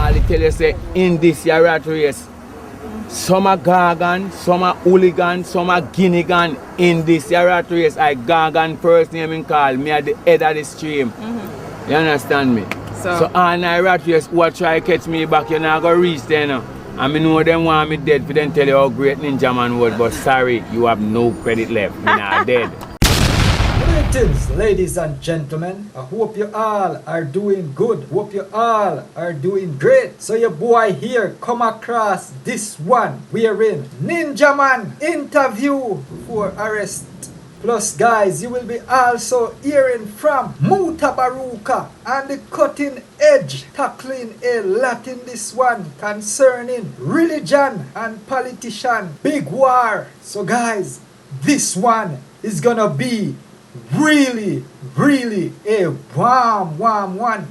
Marley tell you say in this year rat race, some are Gargan, some are hooligan, some are Guinean. In this year rat race, I Gargan first name in call, me at the head of the stream. You understand me? So all night rat race who try to catch me back, you're not gonna reach there now. And I know them want me dead for them tell you how great Ninja Man was, but sorry, you have no credit left. Me not dead. Greetings, ladies and gentlemen. I hope you all are doing good. Hope you all are doing great. So your boy here come across this one wherein Ninja Man interview for arrest. Plus guys, you will be also hearing from Mutabaruka and the cutting edge tackling a lot in this one concerning religion and politician. Big war. So guys, this one is gonna be really a warm one.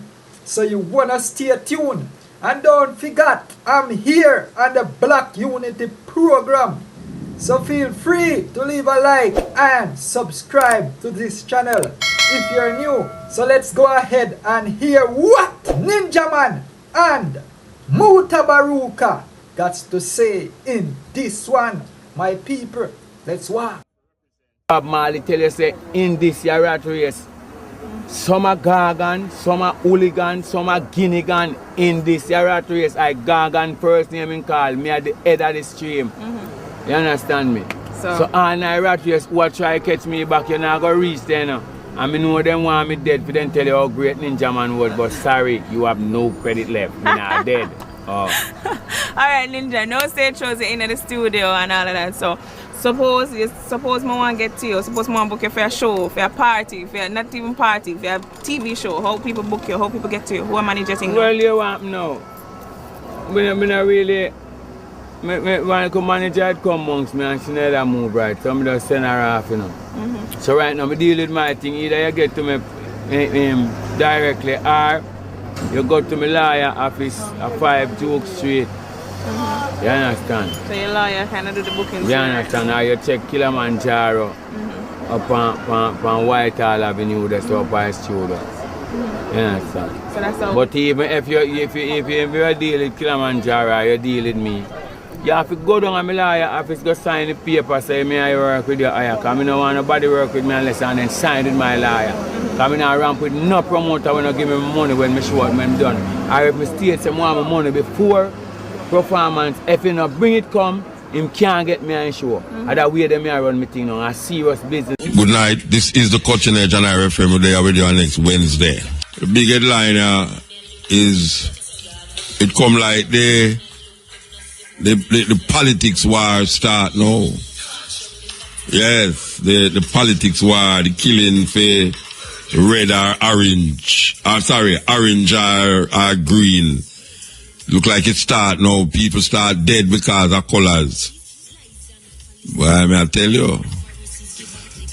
So you wanna stay tuned. And don't forget, I'm here on the Black Unity program. So feel free to leave a like and subscribe to this channel if you're new. So let's go ahead and hear what Ninja Man and Mutabaruka got to say in this one. My people, let's watch. Bob Marley tell you say in this year rat race, some are Gargan, some are hooligan, some are Guinean. In this year rat race, I Gargan first name in call, me at the head of the stream. You understand me? So all night rat race who try to catch me back, you're not gonna reach there now. And I know them want me dead for them tell you how great Ninja Man was, but sorry, you have no credit left. Me not dead. Alright, Ninja, no stage shows in the studio and all of that. So suppose me want to get to you, suppose me want to book you for a show, for a party, for not even party, for a TV show. How people book you, how people get to you, who are managing you? Well, you want me now. Me not really. When the manager had come amongst me and she never move right, so I just send her off, you know. So right now I deal with my thing, either you get to me directly or you go to my lawyer office at 5 Duke Street. You understand? So your lawyer kind of do the booking? You understand? Or you check Kilimanjaro up on Whitehall Avenue, that's up by studio. You understand? So that's all. But even if you deal with Kilimanjaro, you deal with me. You have to go down to my lawyer office, go sign the paper, say me I work with your lawyer. Because I don't want nobody work with me unless I then sign with my lawyer. Because I don't ramp with no promoter when I give me money when I show what I'm done. Or if I state some want my money before performance, if you not bring it come, him can't get me on show. Other way them I run my thing now, a serious business. Good night, this is the Cutting Edge and I refer me there with you next Wednesday. The big headline is, it come like the politics war start now. Yes, the politics war, the killing for red or orange. Orange or green. Look like it start now. People start dead because of colors. Well, I tell you.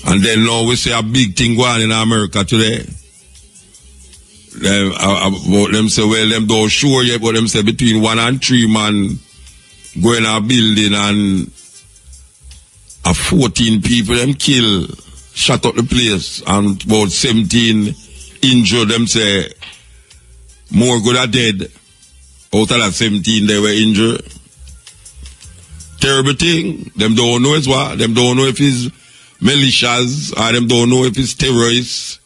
And then now we see a big thing going on in America today. Them say, well, them don't sure yet, but them say between 1 and 3 man go in a building and 14 people them kill, shut up the place, and about 17 injured. Them say more good are dead. Out of that 17 they were injured. Terrible thing. Them don't know as well. Them don't know if it's militias or them don't know if it's terrorists.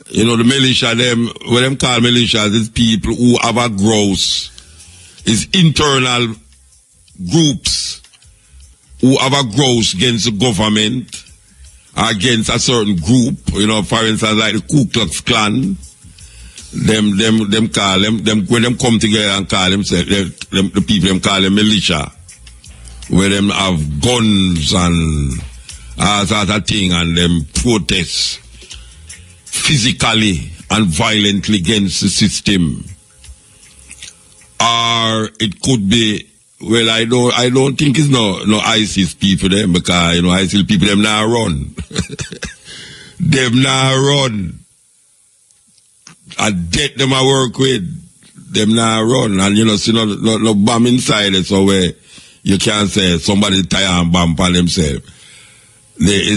You know the militia, what them call militias is people who have a gross. It's internal groups who have a grouse against the government or against a certain group, you know, for instance, like the Ku Klux Klan. Them call them when them come together and call themselves, the people them call them militia, where them have guns and all sort of thing, and them protest physically and violently against the system. Or it could be, well, I don't think it's no ISIS people them, because you know ISIS people them now run. Them now run. And death them I work with, them now run. And you know, see no bomb inside it, so where you can't say somebody tie and bomb on themselves.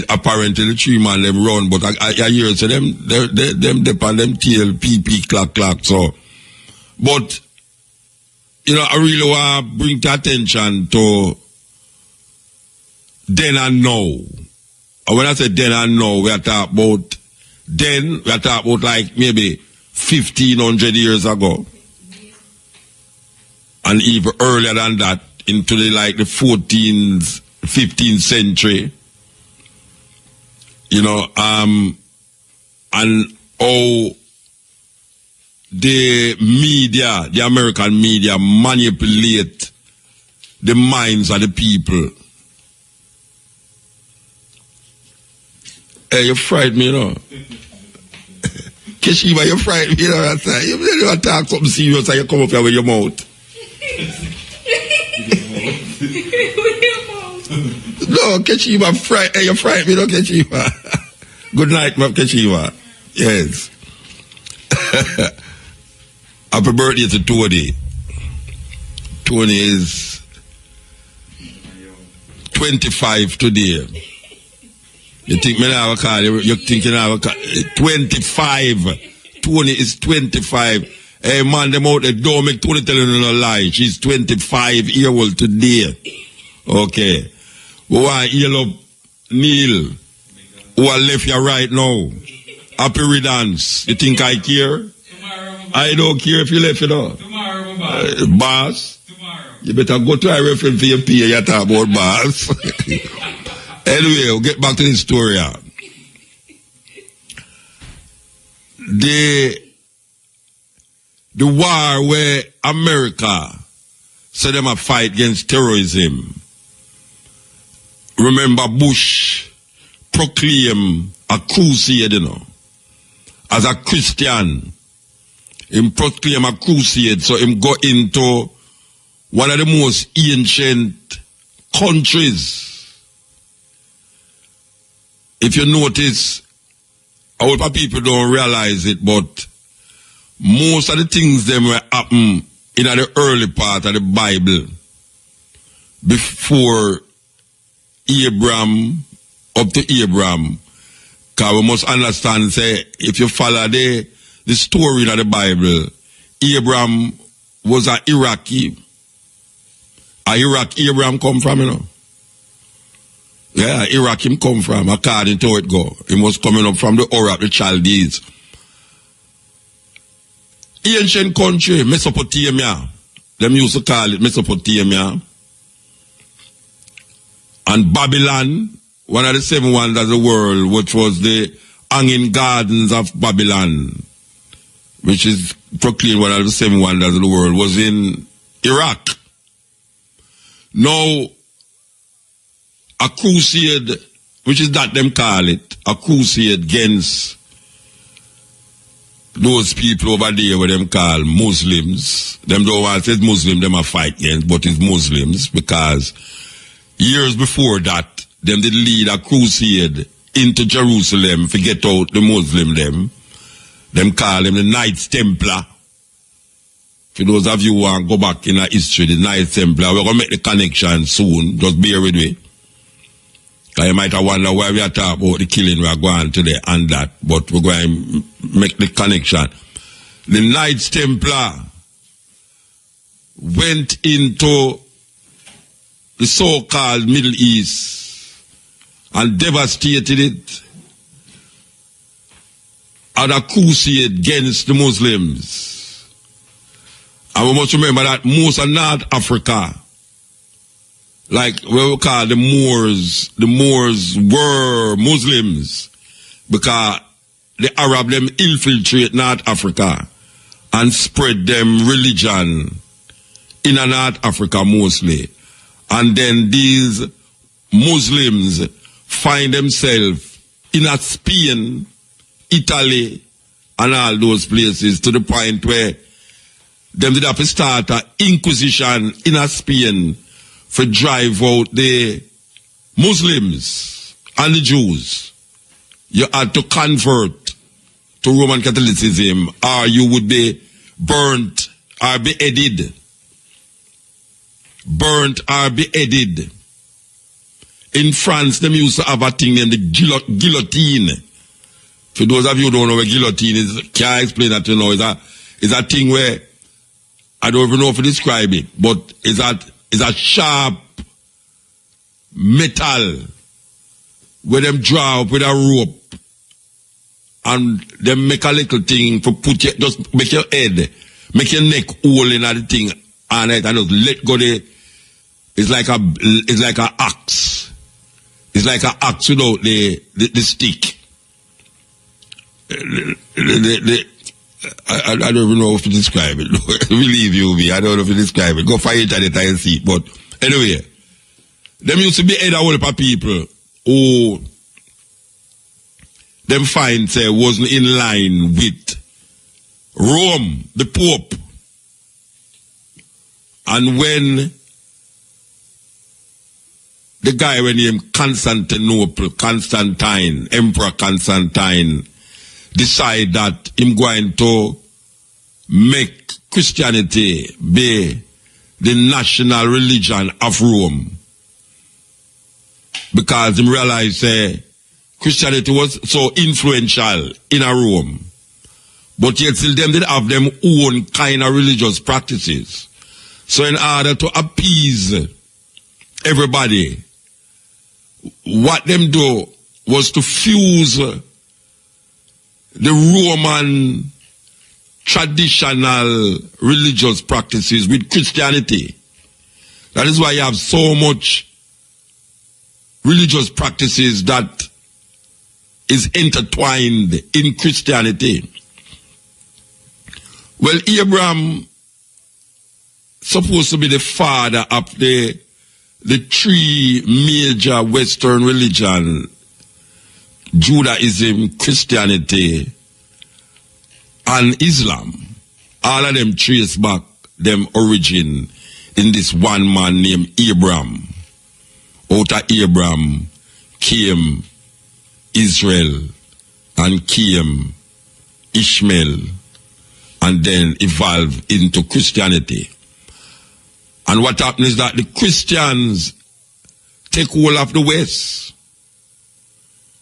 Apparently the 3 man them run, but I hear so them depend them tail PP clack. So But, you know, I really want to bring to attention to then and now. And when I say then and now, we are talking about then, we are talking about like maybe 1,500 years ago. And even earlier than that, into the 14th, 15th century. You know, and how the media, the American media, manipulate the minds of the people. Hey, you frightened me, you know. Keshiva, you frightened me, you know. You talk something serious and you come up here with your mouth. No, Keshiva, hey, you frightened me, no, Keshiva. Good night, Ma'am Keshiva. Yes. Happy birthday to Tony. Tony is 25 today. You think me now call you think you now call 25. Tony is 25. Hey man, them out there don't make Tony tell you no lie. She's 25-year-old today. Okay. We want to heal up Neil, who are left here right now. Happy riddance. You think I care? I don't care if you left, you know. Tomorrow, boss. Tomorrow. You better go to a reference for your pay. You talk about boss. Anyway, we'll get back to the story. The war where America said them a fight against terrorism. Remember Bush proclaimed a crusade, you know. As a Christian, him proclaim a crusade, so him go into one of the most ancient countries. If you notice, a lot of people don't realize it, but most of the things them were happen in the early part of the Bible before Abraham, up to Abraham. Because we must understand, say, if you follow the story in the Bible, Abraham was an Iraqi. Iraq Abraham come from, you know. Yeah, Iraq him come from, according to it go. He was coming up from the Ur of the Chaldees. Ancient country, Mesopotamia. Them used to call it Mesopotamia. And Babylon, one of the 7 wonders of the world, which was the hanging gardens of Babylon, which is proclaimed one of the 7 wonders of the world, was in Iraq. Now, a crusade, which is that them call it, a crusade against those people over there what them call Muslims. Them don't want to say Muslim, them a fight against, but it's Muslims, because years before that, them did lead a crusade into Jerusalem to get out the Muslim them. Them call them the Knights Templar. For those of you who want to go back in our history, the Knights Templar, we're going to make the connection soon. Just bear with me. Because you might have wondered why we are talking about the killing we are going today and that. But we're going to make the connection. The Knights Templar went into the so-called Middle East and devastated it. Had a crusade against the Muslims. And we must remember that most of North Africa, like what we call the Moors were Muslims, because the Arab them infiltrate North Africa and spread them religion in North Africa mostly. And then these Muslims find themselves in Spain, Italy, and all those places, to the point where them did have to start an inquisition in Spain for drive out the Muslims and the Jews. You had to convert to Roman Catholicism, or you would be burnt or beheaded. Burnt or beheaded. In France, them used to have a thing named the guillotine. For those of you who don't know what guillotine is, can I explain that to you now? It's a thing where I don't even know if to describe it, but it's a sharp metal where them draw up with a rope and them make a little thing for put your, just make your head, make your neck hole in the thing and just let go the, it's like a axe. It's like an axe without the stick. I don't even know how to describe it. Believe you me, I don't know how to describe it. Go find it at and see it. But anyway, them used to be head of all people who them find say wasn't in line with Rome, the Pope. And when the guy when named Constantine, Emperor Constantine, decide that him going to make Christianity be the national religion of Rome. Because him realized Christianity was so influential in a Rome. But yet still them did have them own kind of religious practices. So in order to appease everybody, what them do was to fuse the Roman traditional religious practices with Christianity. That is why you have so much religious practices that is intertwined in Christianity. Well, Abraham supposed to be the father of the three major Western religion: Judaism, Christianity, and Islam. All of them trace back them origin in this one man named Abraham. Out of Abraham came Israel and came Ishmael and then evolved into Christianity. And what happened is that the Christians take hold of the West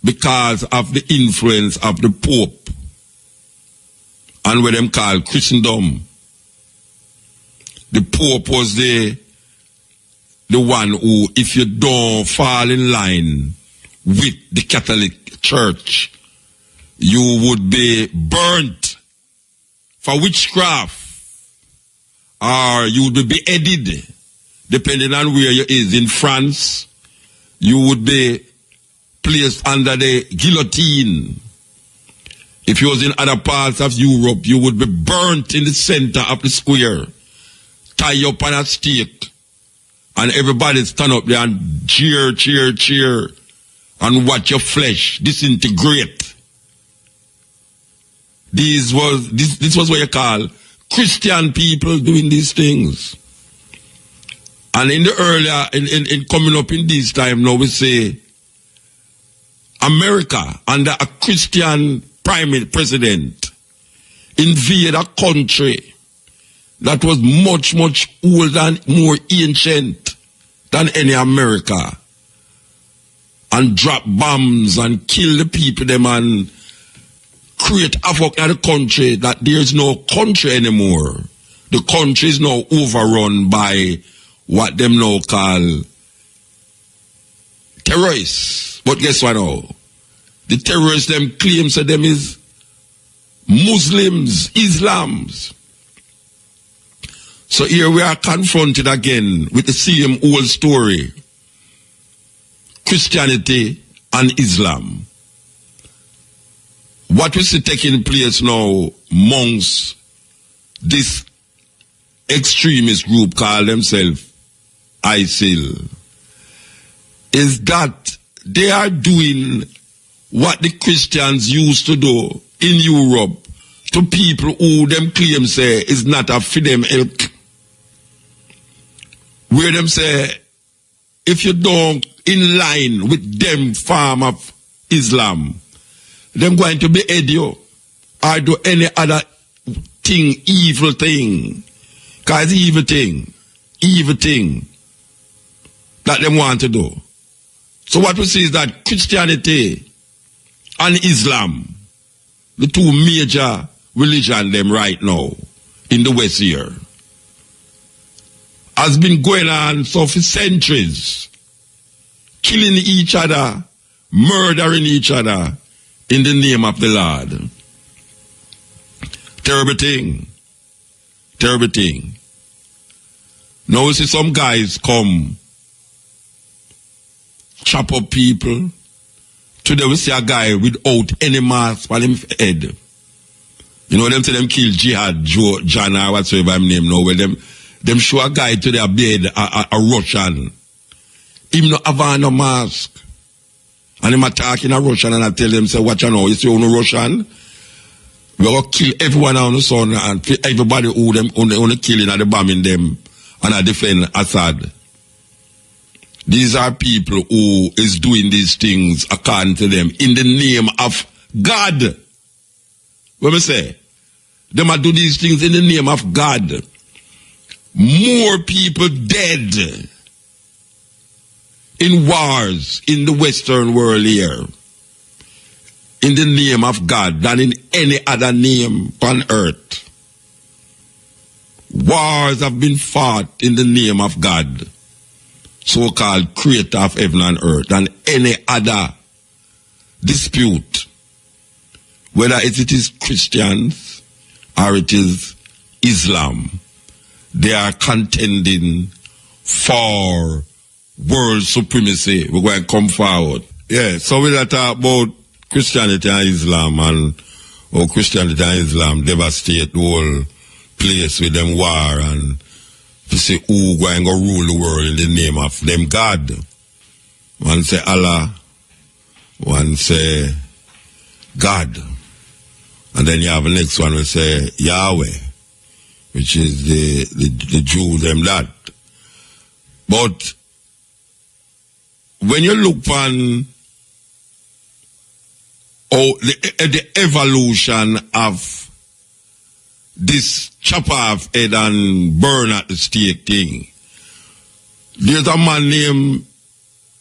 because of the influence of the Pope and what them call Christendom. The Pope was the one who, if you don't fall in line with the Catholic Church, you would be burnt for witchcraft, or you would be beheaded, depending on where you is. In France, you would be placed under the guillotine. If you was in other parts of Europe, you would be burnt in the center of the square, tie up on a stake, and everybody stand up there and cheer, cheer, cheer, and watch your flesh disintegrate. This was what you call Christian people doing these things. And in the earlier, in coming up in this time now, we say America under a Christian prime president invade a country that was much, much older and more ancient than any America, and drop bombs and kill the people them and create havoc in the country that there's no country anymore. The country is now overrun by what them now call terrorists. But guess what now? The terrorists them claim so them is Muslims, Islams. So here we are confronted again with the same old story. Christianity and Islam. What we see taking place now amongst this extremist group called themselves ISIL is that they are doing what the Christians used to do in Europe to people who them claim say is not a for them ilk. Where them say, if you don't in line with them form of Islam, them going to behead you or do any other thing, evil thing. Because evil thing that them want to do. So what we see is that Christianity and Islam, the two major religions them right now in the West here, has been going on so for centuries. Killing each other, murdering each other in the name of the Lord. Terrible thing. Terrible thing. Now we see some guys come, chop up people. Today we see a guy without any mask on his head. You know, them say them kill Jihad, John or whatsoever his name now, where them show a guy to their bed, a Russian. Him not have no mask. And him attacking a Russian and I tell them, say, watch you know, you see on a Russian, we're going to kill everyone on the sun and everybody who them on the killing and the bombing them and I defend Assad. These are people who is doing these things according to them in the name of God. What me say? Them are do these things in the name of God. More people dead in wars in the Western world here in the name of God than in any other name on earth. Wars have been fought in the name of God, so-called creator of heaven and earth, than any other dispute, whether it is Christians or it is Islam. They are contending for world supremacy. We're going to come forward. Yeah, so we're going to talk about Christianity and Islam and how Christianity and Islam devastate the whole place with them war and to see who going to rule the world in the name of them God. One say Allah, one say God. And then you have the next one will say Yahweh, which is the Jew, them that. But when you look on the evolution of this chop off head and burn at the stake thing, there's a man named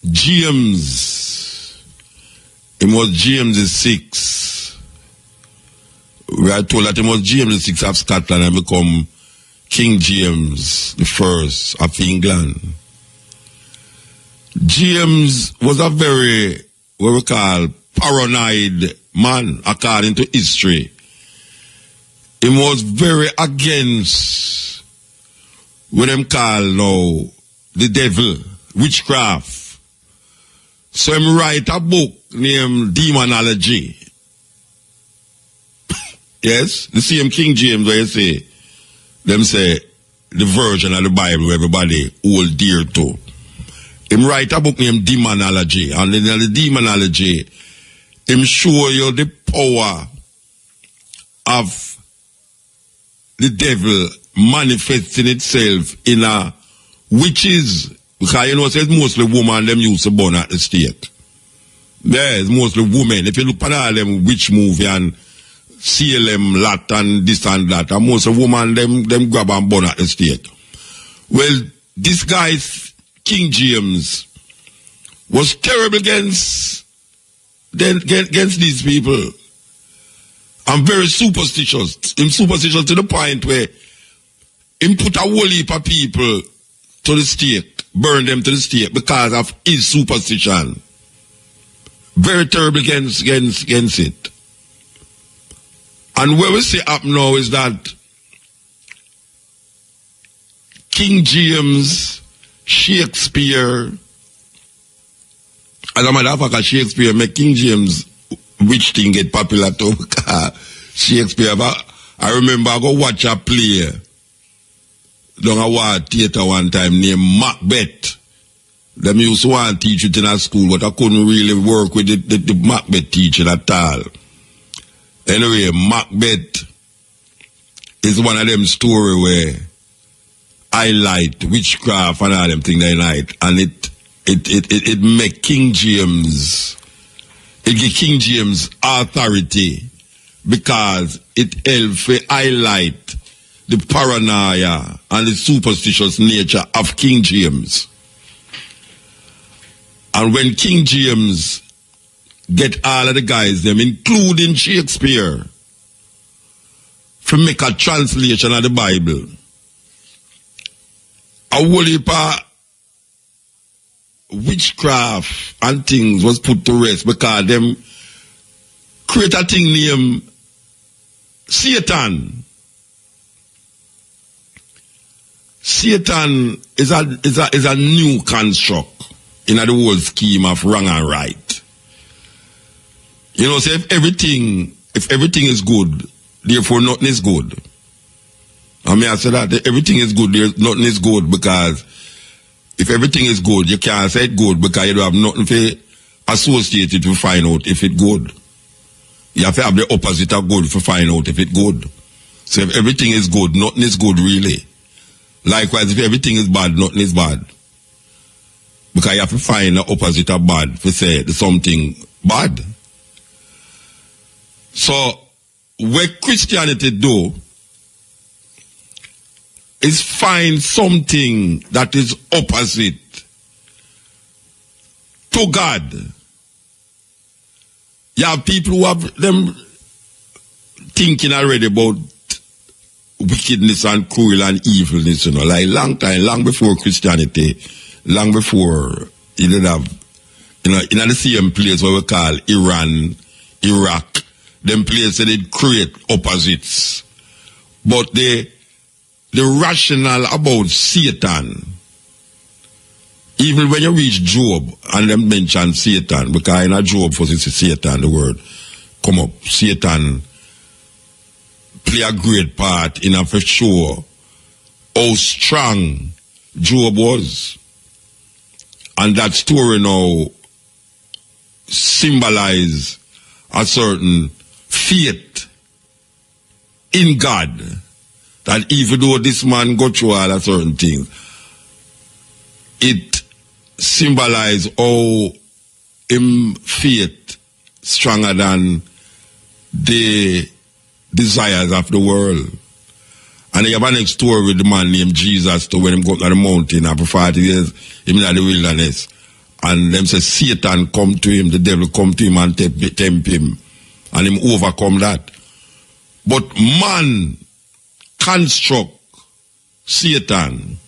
James. He was James VI. We are told that he was James VI of Scotland and become King James I of England. James was a very, what we call, paranoid man, according to history. He was very against what them call now the devil, witchcraft. So he write a book named Demonology. Yes, the same King James where you say, them say the version of the Bible everybody hold dear to. Him write a book named Demonology, and in the Demonology, him show you the power of the devil manifesting itself in a witches, because you know it's mostly women them used to burn at the stake. Yeah, it's mostly women. If you look at all them witch movie and see them lot and this and that, and most of women them grab and burn at the stake. Well, this guy's King James was terrible against these people. I'm very superstitious. I'm superstitious to the point where he put a whole heap of people to the stake, burn them to the stake because of his superstition. Very terrible against it. And what we see up now is that King James, Shakespeare, as a matter of fact, Shakespeare make King James which thing get popular too. Shakespeare, I remember I go watch a play down a war theater one time named Macbeth. Them used to want to teach it in a school, but I couldn't really work with the Macbeth teaching at all. Anyway, Macbeth is one of them story where I light witchcraft and all them things they light, and it make King James, it give King James authority because it helps to highlight the paranoia and the superstitious nature of King James. And when King James get all of the guys, them including Shakespeare, to make a translation of the Bible, whole heap of witchcraft and things was put to rest because them create a thing named Satan. Satan is a new construct in the whole scheme of wrong and right. You know, so if everything is good, therefore nothing is good. I mean, I say that everything is good, nothing is good, because if everything is good, you can't say it good because you don't have nothing to associate it to find out if it's good. You have to have the opposite of good to find out if it's good. So if everything is good, nothing is good really. Likewise, if everything is bad, nothing is bad. Because you have to find the opposite of bad to say there's something bad. So, what Christianity do is find something that is opposite to God. You have people who have them thinking already about wickedness and cruel and evilness, you know, like long before Christianity, long before you did have, you know, in the same place what we call Iran, Iraq, them places they create opposites. But the rationale about Satan, even when you reach Job and them mention Satan, because in a Job for it's Satan, the word come up, Satan play a great part in a for sure how strong Job was. And that story now symbolize a certain faith in God, that even though this man got through all a certain things, it symbolize how him faith stronger than the desires of the world. And you have a next story with the man named Jesus, to when him go up to the mountain and for 40 years him in the wilderness. And them say Satan come to him, the devil come to him and tempt him. And him overcome that. But man construct Satan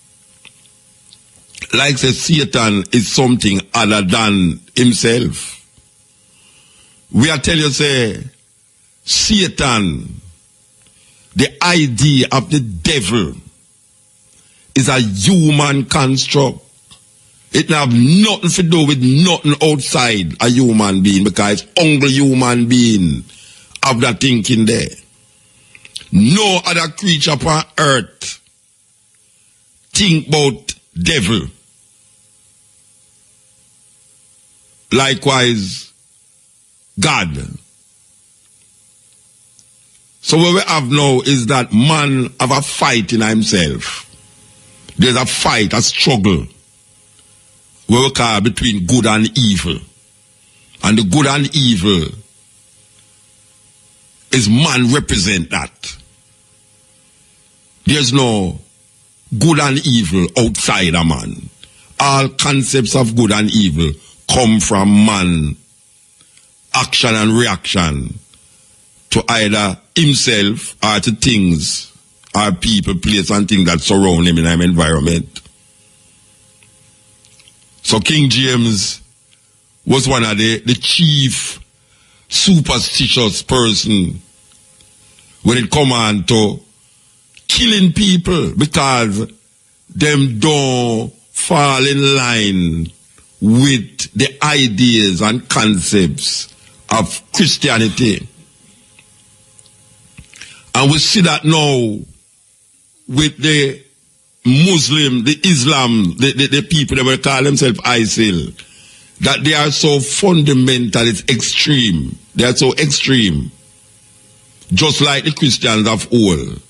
like say Satan is something other than himself. We are tell you say Satan, the idea of the devil, is a human construct. It have nothing to do with nothing outside a human being, because it's only human being have that thinking there. No other creature upon earth think about devil. Likewise, God. So what we have now is that man have a fight in himself. There's a fight, a struggle, what we call between good and evil. And the good and evil is man represent that. There's no good and evil outside a man. All concepts of good and evil come from man, action and reaction to either himself or to things or people, place and things that surround him in his environment. So King James was one of the chief superstitious person when it come on to killing people, because them don't fall in line with the ideas and concepts of Christianity. And we see that now with the Muslim, the Islam, the people that will call themselves ISIL, that they are so fundamental, it's extreme. They are so extreme. Just like the Christians of old.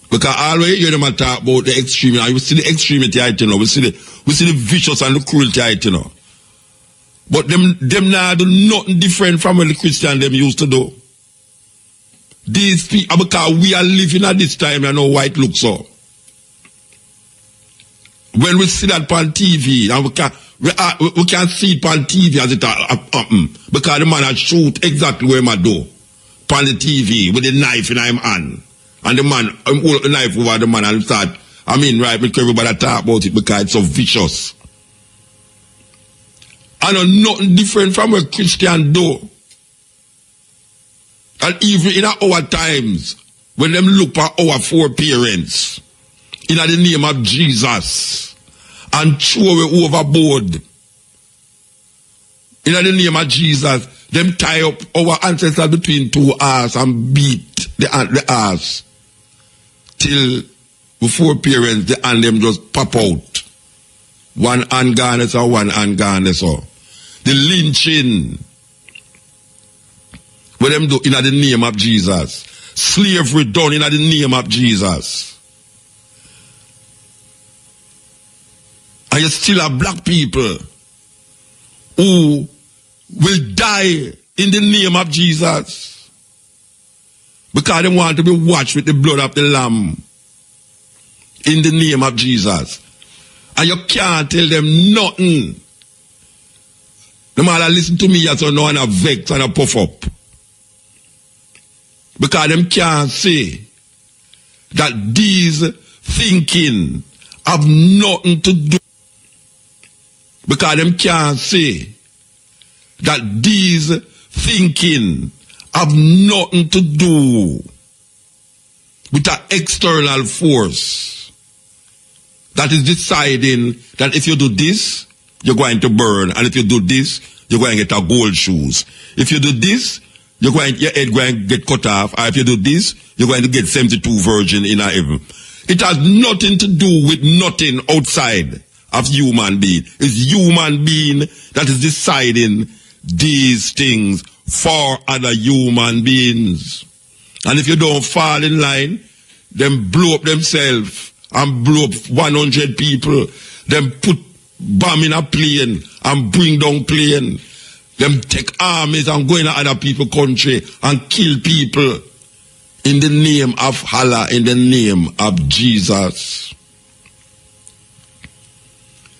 Because always you hear them talk about the extreme, and we see the extremity, you know, we see the vicious and the cruelty, you know. But them now do nothing different from what the Christians them used to do. These people, because we are living at this time, you know, white look so. When we see that on TV, and we can see it on TV as it happen, because the man had shoot exactly where my do, on the TV with the knife in his hand, and the man hold the knife over the man and start I mean, right, because everybody talk about it because it's so vicious. I know nothing different from what Christian do. And even in our times, when them look at our foreparents, in the name of Jesus, and throw it overboard, in the name of Jesus, them tie up our ancestors between two arms and beat the arms till the foreparents, the hand them just pop out. One hand gone or one hand gone so. The lynching, what them do in the name of Jesus. Slavery done in the name of Jesus. And you still have black people who will die in the name of Jesus because they want to be washed with the blood of the Lamb in the name of Jesus. And you can't tell them nothing. No matter listen to me as you know and a vex and a puff up. Because them can't say that these thinking have nothing to do. Because them can't say that these thinking have nothing to do with an external force that is deciding that if you do this, you're going to burn. And if you do this, you're going to get a gold shoes. If you do this, your head going to get cut off. Or if you do this, you're going to get 72 virgin in heaven. It has nothing to do with nothing outside of human being. It's human being that is deciding these things for other human beings. And if you don't fall in line, them blow up themselves and blow up 100 people. Them put bomb in a plane and bring down plane. Them take armies and go in other people's country and kill people in the name of Allah, in the name of Jesus.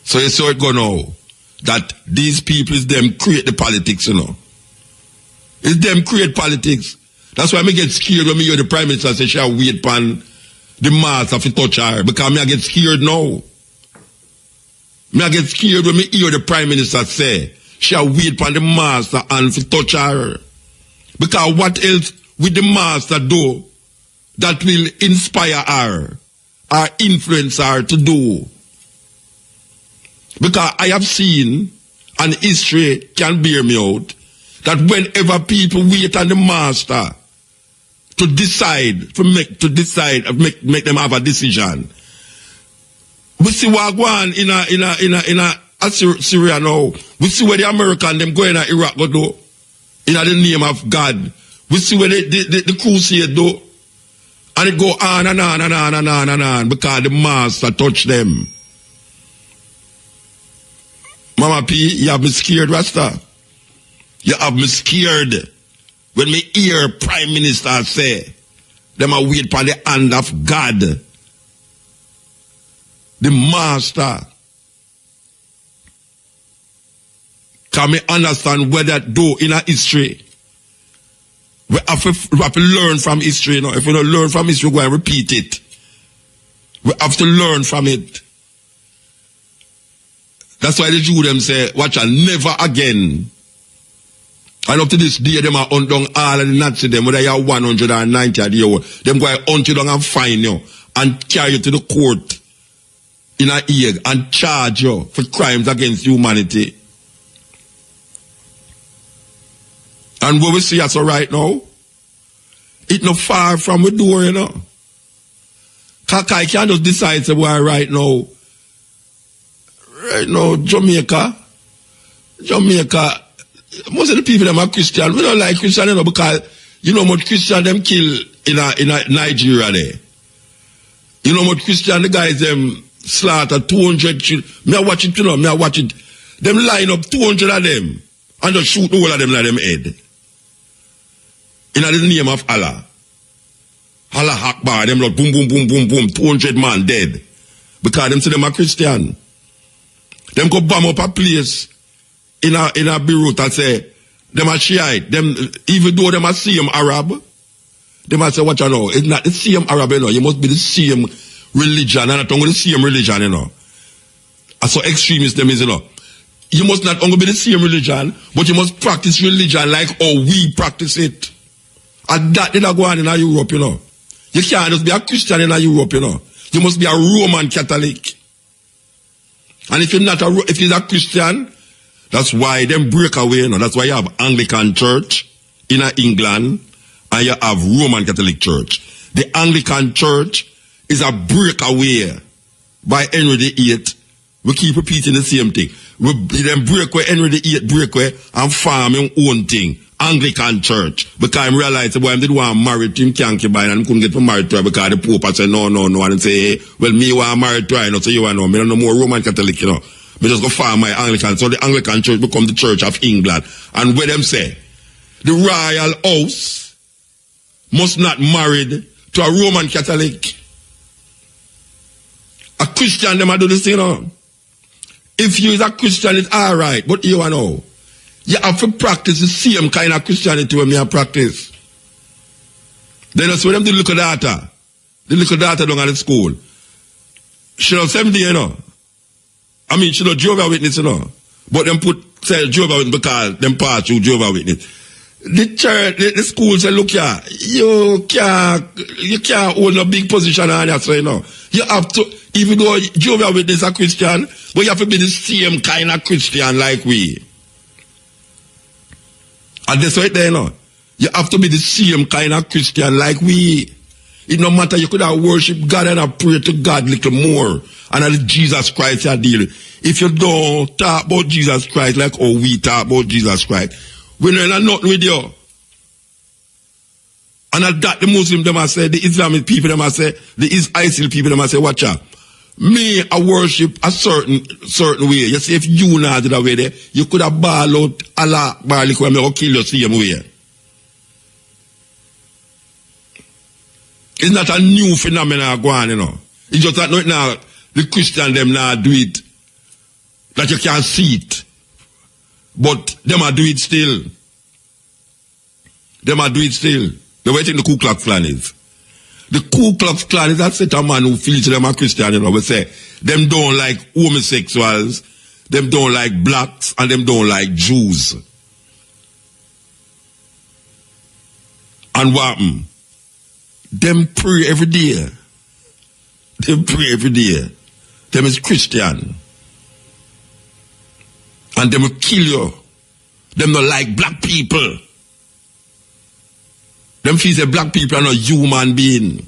So you saw it go now, that these people, is them create the politics, you know. It's them create politics. That's why I get scared when me hear the Prime Minister say, shall wait upon the master to touch her, because me I get scared now. Me I get scared when me hear the Prime Minister say, shall wait upon the master and to touch her. Because what else will the master do that will inspire her or influence her to do? Because I have seen, and history can bear me out, that whenever people wait on the master to decide, make them have a decision. We see what go on in Syria now. We see where the Americans them go in Iraq go do, in the name of God. We see where the crusade do, and it go on and on and on and on and on because the master touch them. Mama P, you have me scared, Rasta. You have me scared when me hear Prime Minister say, them are wait for the hand of God. The master. Can me understand where that do in a history? We have to learn from history, you know. If we don't learn from history, we go and repeat it. We have to learn from it. That's why the Jew them say, watch out, never again. And up to this day, them are hunt down all of the Nazi them, whether you are 190 at the hour. Them go and hunt you down and find you and carry you to the court in a Hague and charge you for crimes against humanity. And what we see us right now, it's not far from the door, you know. Kakai can't just decide say, why right now, Jamaica, most of the people them are Christian. We don't like Christian, you know, because you know what Christian them kill in Nigeria there. You know what Christian the guys them slaughter 200 children. Me I watch it, you know, me I watch it. Them line up 200 of them and just shoot all of them like them head. In the name of Allah. Allah Akbar, them like boom, boom, boom, boom, boom, 200 man dead. Because them say them are Christian. Them go bomb up a place in a Beirut and say, them are Shiite. Them, even though them are same Arab, them are say, what you know, it's not the same Arab, you know, you must be the same religion and not only the same religion, you know. As so extremist them is, you know. You must not only be the same religion, but you must practice religion like how we practice it. And that did not go on in Europe, you know. You can't just be a Christian in Europe, you know. You must be a Roman Catholic. And if you're not if you're a Christian, that's why them break away, you know. That's why you have Anglican Church in England and you have Roman Catholic Church. The Anglican Church is a breakaway by Henry VIII. We keep repeating the same thing. We then break away, Henry VIII break away and farm your own thing. Anglican Church. Because I realized, boy, I didn't want to marry to him, concubine, and couldn't get married to her because the Pope said, no, and say, hey, well, me want to marry to her, you know, so you want to know, me don't know more Roman Catholic, you know. Me just go farm my Anglican. So the Anglican Church become the Church of England. And where them say, the royal house must not married to a Roman Catholic. A Christian, them do this, you know. If you is a Christian, it's all right. But you know, you have to practice the same kind of Christianity when you practice. Then that's when them the little daughter. The little daughter down at the school. She was 17, you know. I mean, she was Jehovah's Witness, you know. But them say Jehovah's Witness because them pass through Jehovah's Witness. The church, the school say, look here, you can't hold a big position on that, so you know. You have to, even though Jehovah's Witness are Christian, but you have to be the same kind of Christian like we. And that's right there, you know. You have to be the same kind of Christian like we. It no matter, you could have worship God and have pray to God a little more. And as Jesus Christ you deal. If you don't talk about Jesus Christ like how we talk about Jesus Christ, we know nothing with you. And at that the Muslim them say, the Islamic people them say, the ISIL people them say, watch out. Me I worship a certain way. You see, if you not did that way there, you could have ball out Allah barley when me kill you same way. It's not a new phenomenon going on, you know. It's just that now the Christian them now do it. That you can't see it. But them are do it still. Them are do it still. The way the Ku Klux Klan is. The Ku Klux Klan is that set of man who feels them are Christian, you know. We say, them don't like homosexuals, them don't like blacks, and them don't like Jews. And what happen? Them pray every day. Them pray every day. Them is Christian. And them will kill you. Them not like black people. Them feel that black people are not human being.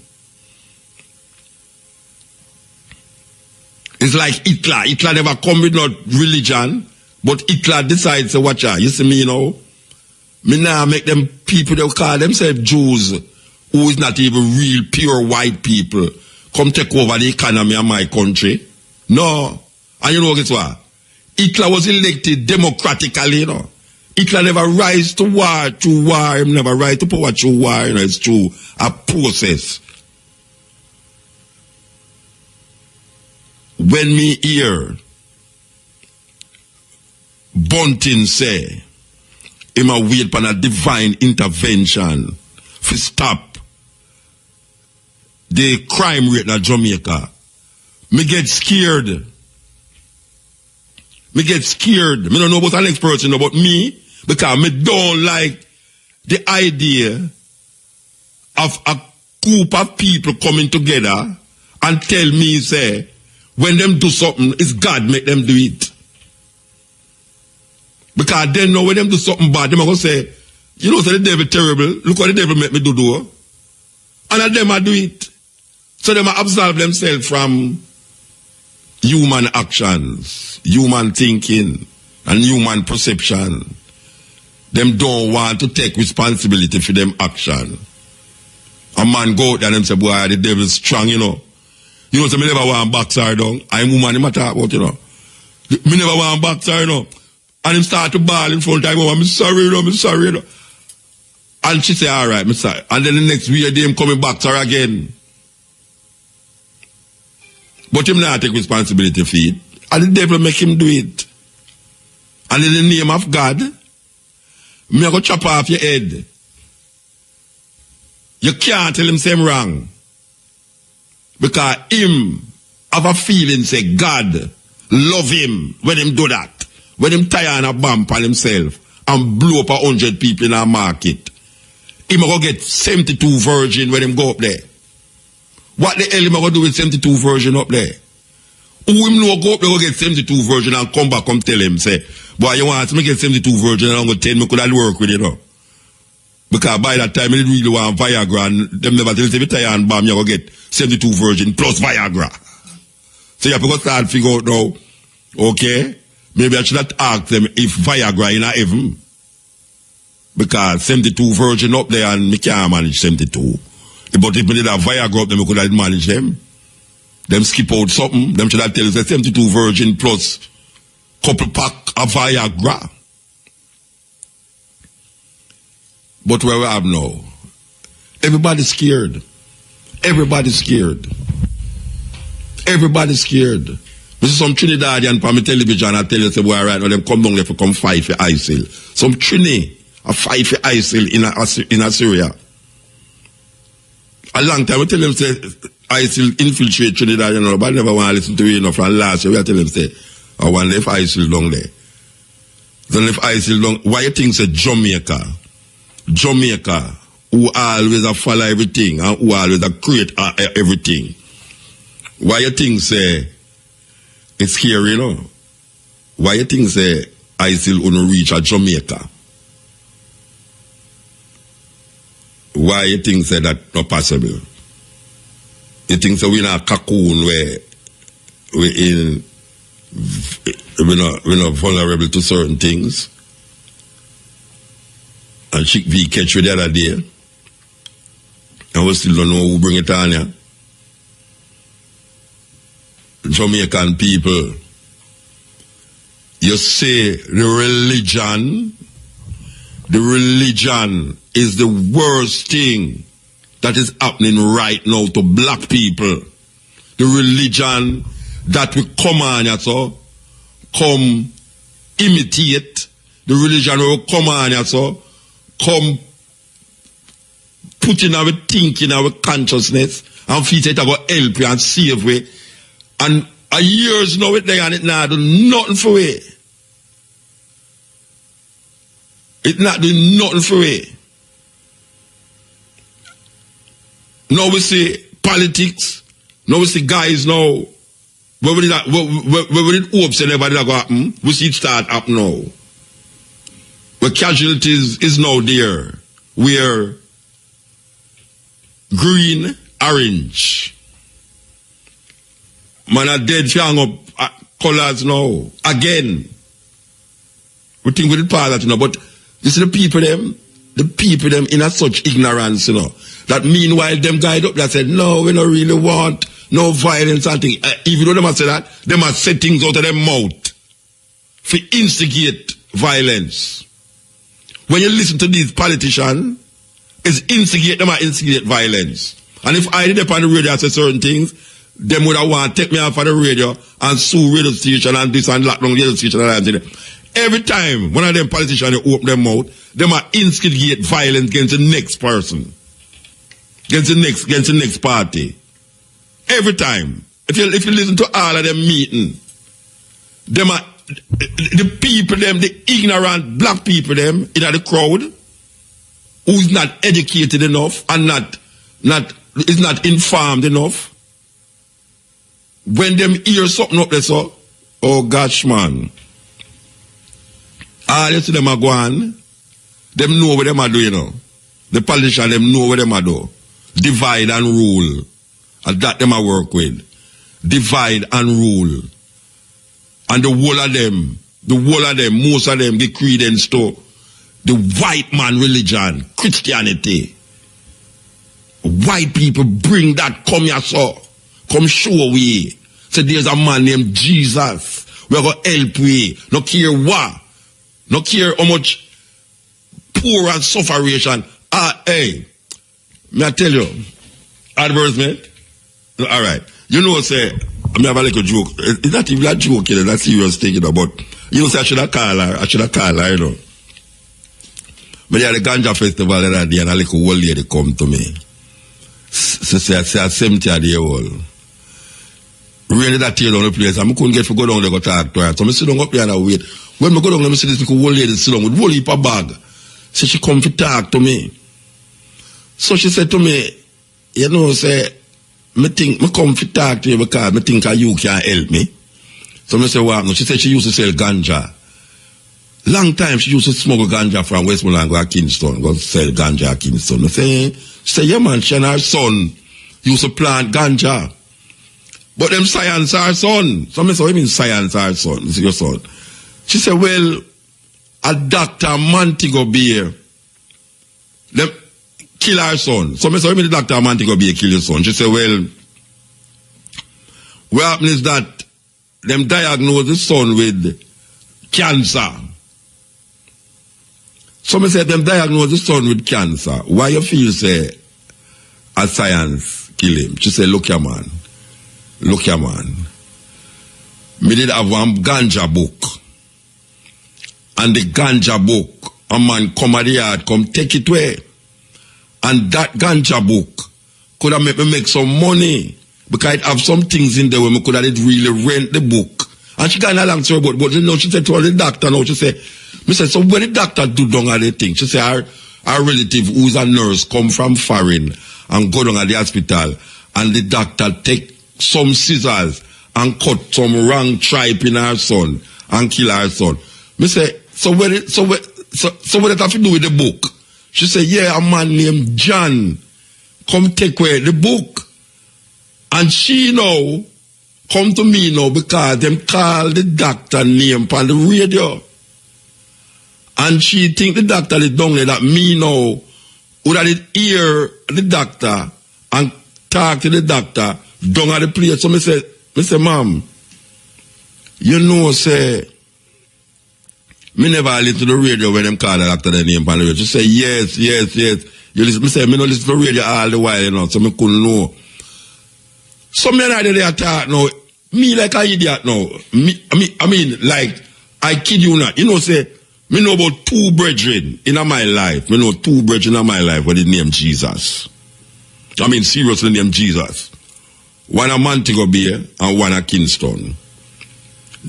It's like Hitler. Hitler never come with no religion, but Hitler decides to watch out. You see me, you know? Me now make them people that call themselves Jews, who is not even real pure white people, come take over the economy of my country. No. And you know guess what? Hitler was elected democratically, you know. Hitler never rise to war through war. He never rise to power through war. You know, it's through a process. When me hear Bunting say, him a wait for a divine intervention to stop the crime rate in Jamaica, me get scared. Me get scared. Me don't know about the next person, about me, because me don't like the idea of a group of people coming together and tell me, say, when them do something, it's God make them do it. Because they know when them do something bad, them are going to say, you know, so the devil terrible, look what the devil make me do. And them are do it. So them are absolve themselves from human actions, human thinking, and human perception. Them don't want to take responsibility for them action. A man go out there and them say, boy, the devil's strong, you know. You know, so me never want box her down. I'm woman, him a talk about, you know. Me never want box her, you know. And him start to bawl in front of him, I'm sorry, you know. And she say, all right, I'm sorry. And then the next week, him coming back to her again. But him not take responsibility for it. And the devil make him do it. And in the name of God, me go chop off your head. You can't tell him same wrong. Because him have a feeling say God love him when him do that. When him tie on a bomb on himself and blow up 100 people in a market. Him go get 72 virgin when him go up there. What the hell him go do with 72 virgin up there? Who him know go up there go get 72 virgin and come back come tell him say, boy you want me get 72 virgin and I'm going to tell me could I work with you know? Because by that time, they really want Viagra, and them never tell you, if you tie on bomb, you're going to get 72 virgin plus Viagra. So you have to start figure out now, okay, maybe I should not ask them if Viagra in a heaven. Because 72 virgin up there, and me can't manage 72. But if we did have Viagra up there, we could have managed them. Them skip out something, them should have tell you, 72 virgin plus couple pack of Viagra. But where we have now, everybody's scared. Everybody's scared. Everybody's scared. This is some Trinidadian on my television, I tell you, say, boy, right now, them come down there for come fight for ISIL. Some Trini, a fight for ISIL in Assyria. A long time, I tell them, say, ISIL infiltrate Trinidad, you know, but I never want to listen to you enough. And last year, I tell them, say, I want to leave ISIL down there. Then if ISIL down, why you think, say, Jamaica, who always a follow everything and who always a create everything. Why you think say it's scary, you know? Why you think say ISIL will reach a Jamaica? Why you think say that not possible? You think so we in a cocoon where we're not vulnerable to certain things? And Chick V catch you the other day. And we still don't know who bring it on here. Jamaican people. You say the religion is the worst thing that is happening right now to black people. The religion that we come on here, so come imitate. The religion we come on here, so come put in our thinking, our consciousness, and feel it will help you and save you. And a years now it there and it not do nothing for you. It not do nothing for you. Now we see politics. Now we see guys now. Where would it hopes and everybody that go happen? We see it start up now. Where casualties is now there. Where green, orange. Man are dead hang up colors now. Again. We think we did part of that, you know, but you see the people them in a such ignorance, you know, that meanwhile them guide up that said, no, we don't really want no violence and things. Even though they must say that, they must say things out of their mouth for instigate violence. When you listen to these politicians, it's instigate them and instigate violence. And if I did up on the radio and say certain things, them would have want to take me off of the radio and sue radio station and this and lock down radio station and that. Every time one of them politicians open their mouth, they might instigate violence against the next person. Against the next party. Every time. If you listen to all of them meeting, them are the people them, the ignorant black people them in the crowd, who's not educated enough and is not informed enough. When them hear something up there, so, oh gosh, man. All you see them are going, them know what them are doing, you know. The politicians, them know what them are doing. Divide and rule. And that them are work with. Divide and rule. And the whole of them, most of them give credence to the white man religion, Christianity. White people bring that, come here, so. Come show we. Say there's a man named Jesus. We're going to help we. No care what. No care how much poor and sufferation. Hey, may I tell you, advertisement? Alright. You know, say, I have a little joke. It's not even a joke, you know, that's serious thing, you know, but you know, say I should have called her, you know. But yeah, the Ganja Festival that day, and a little old lady come to me. say 70-year-old. Really that tear down the place, and I couldn't get to go down there to talk to her. So I sit down up here and wait. When I go down there, I see this little old lady sit down with a whole heap of bag. So she come to talk to me. So she said to me, you know, say, I come to talk to you because I think you can help me. So I said, what? She said she used to sell ganja. Long time she used to smuggle ganja from Westmoreland to Kingston, go sell ganja at Kingston. She said, yeah man, she and her son used to plant ganja. But them science our son. So I said, what do you mean science our son? This is your son. She said, well, a Dr. Montego Bay, them kill our son. So I said, what do you mean the Dr. Montego Bay kill your son? She said, well, what happened is that them diagnosed the son with cancer. Some say them diagnosed the son with cancer. Why you feel say a science kill him? She said, look here man. Look here man. Me did have one ganja book. And the ganja book, a man come at the yard, come take it away. And that ganja book could have made me make some money. Because it have some things in there where me could have really rent the book. And she got along to her but you know, she said to the doctor now, she said, so when the doctor do down at the thing, she said our relative who's a nurse come from foreign and go down at the hospital and the doctor take some scissors and cut some wrong tripe in her son and kill her son. Me say, so what it have to do with the book? She said, yeah, a man named John come take away the book. And she now come to me now because them call the doctor name on the radio. And she think the doctor is down there that me now would have hear the doctor and talk to the doctor down at the place. So I say, ma'am, you know, say, me never listen to the radio when them call the doctor the name on the radio. She say, yes. You listen, me say, me no listen to the radio all the while, you know, so me couldn't know. So me and I they talk now, me like an idiot now. I mean, like, I kid you not. You know, say, me know about two brethren in my life. Me know two brethren in my life with the name Jesus. I mean, seriously, name Jesus. One a Montego Bay and one a Kingston.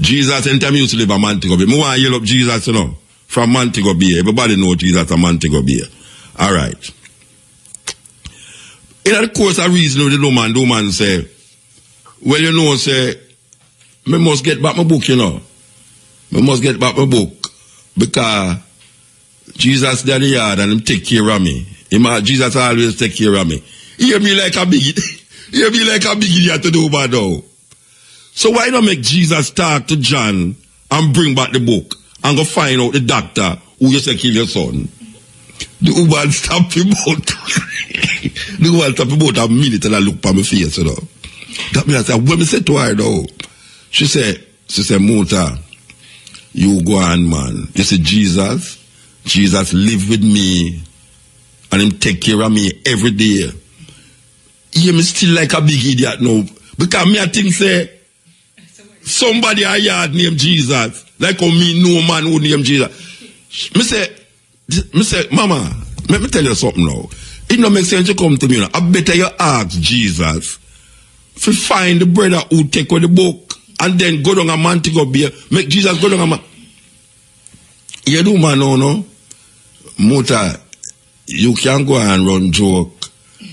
Jesus, anytime used to live a Montego Bay. I want to yell up Jesus, you know, from Montego Bay. Everybody know Jesus a Montego Bay. All right. In the course of reason, the woman say, well, you know, say, me must get back my book, you know. Me must get back my book. Because Jesus did the yard and him take care of me. Jesus always take care of me. Hear me like a big idiot to do bad now. So why not make Jesus talk to John and bring back the book and go find out the doctor who you say kill your son? The woman stop him out. The woman stop him out a minute and I look at my face, you know. That means I said, when I said to her though, she said, Muta, you go on, man. You see, Jesus live with me and him take care of me every day. He me still like a big idiot now. Because me I think say, somebody a yard named Jesus. Like how me no man who named Jesus. Me say, Mama, let me tell you something now. It don't make sense you come to me now. I better you ask Jesus to find the brother who take away the book and then go down a Montego Bay. Make Jesus go down a man. You do man no? Muta, you can go and run joke.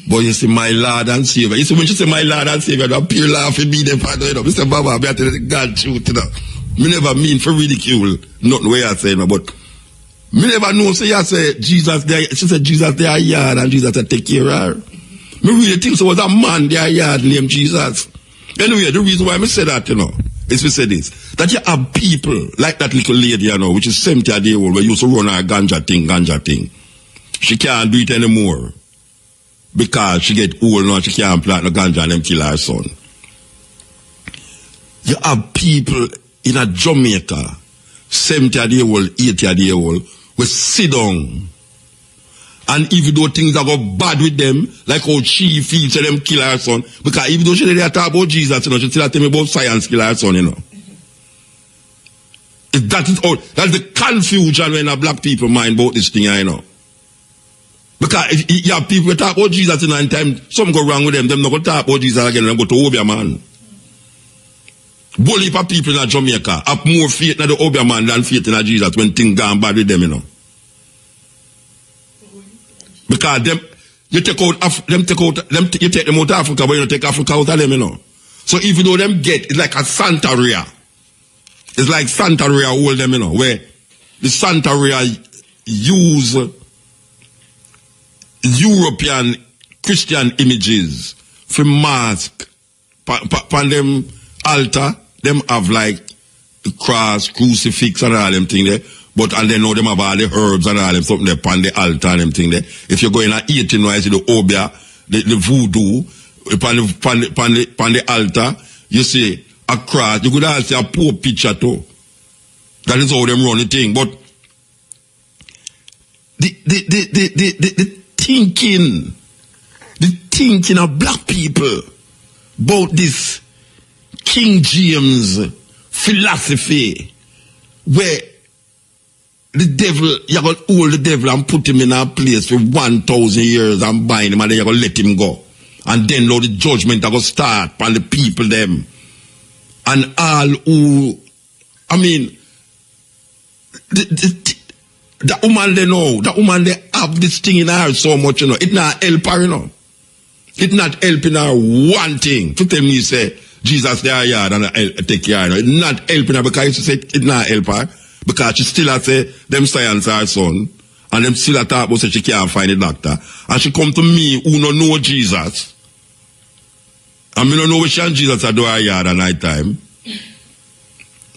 But you see my Lord and Savior. You see when you say my Lord and Savior, that pure laughing me them father, you know. Mr. Baba, I tell you the God truth, you know. Me never mean for ridicule, not the way I say, no, but me never know, say, I say, Jesus there, she said, Jesus there yard and Jesus there take care of her. Me really think so was a man there yard named Jesus. Anyway, the reason why I say that, you know, is we say this, that you have people like that little lady, you know, which is 70 a day old, where used to run her ganja thing. She can't do it anymore. Because she get old now, she can't plant no ganja and them kill her son. You have people in a Jamaica, 70 a day old, 80 a day old, will sit down. And even though things are go bad with them, like how she feels to them kill her son, because even though she didn't talk about Jesus, you know, she still tell me about science kill her son, you know. That is all. That's the confusion when a black people mind about this thing, you know. Because if you have people talk about Jesus in time, something go wrong with them. Them not going to talk about Jesus again and go to Obia man. Bully for people in Jamaica have more faith in the Obia man than faith in Jesus when things gone bad with them, you know. Because them, you take them out of Africa, but you don't take Africa out of them, you know. So even though them get, it's like a Santeria. It's like Santeria hold them, you know, where the Santeria use European Christian images for mask on them altar. Them have like the cross, crucifix and all them thing there. But and they know them have all the herbs and all them something there on the altar and them thing there. If you're going at 18 now, you see the obia, the voodoo, on the altar, you see a cross. You could also see a poor picture too. That is how them run the thing. But the thinking of black people about this King James philosophy where the devil, you're going to hold the devil and put him in a place for 1,000 years and bind him and then you're going to let him go. And then now the judgment are going to start on the people them. And all who, I mean, the woman they know, the woman they have this thing in her so much, you know, it not help her, you know. It not helping her one thing. To tell me, say, Jesus, they are yard and I take care of her. It not helping her because she say it not help her. Because she still has say, them science her son. And them still talk about say she can't find a doctor. And she come to me who don't know Jesus. And me don't know which and Jesus I do her yard at night time.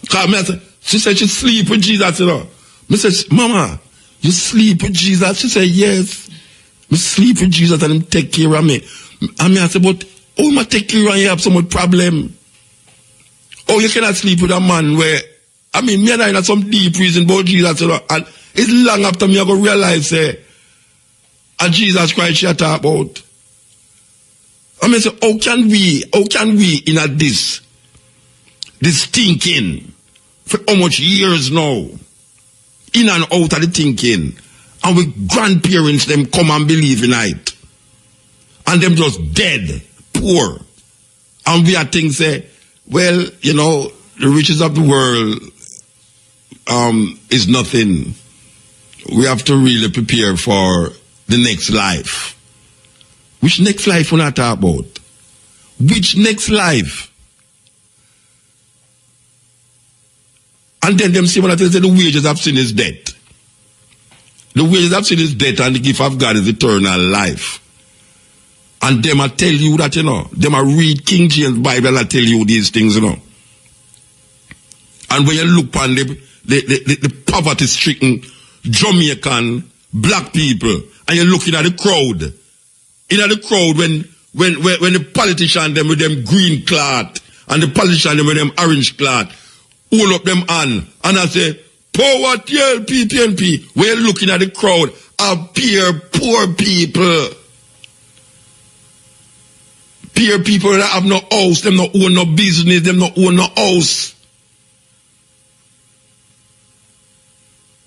Because she said she sleep with Jesus, you know. Me say, Mama, you sleep with Jesus? She said, yes. Me sleep with Jesus and him take care of me. And me I said, but how am I take care of you have so much problem? Oh, you cannot sleep with a man where, I mean, me and I have some deep reason about Jesus, you know, and it's long after me I go realize, say, and Jesus Christ she talk about. I mean, say, how can we in a this thinking for how much years now, in and out of the thinking, and with grandparents them come and believe in it, and them just dead, poor, and we are things say, well, you know, the riches of the world is nothing. We have to really prepare for the next life. Which next life we not talk about? Which next life? And then them say when I tell you the wages of sin is death. The wages of sin is death and the gift of God is eternal life. And them I tell you that, you know, them I read King James Bible and I tell you these things, you know. And when you look on the poverty-stricken Jamaican black people, and you're looking at the crowd, when the politician them with them green cloth, and the politician them with them orange cloth, hold up them hand, and I say, power TLP, PNP, we're looking at the crowd, appear poor people. Poor people that have no house, them not own no business, them not own no house.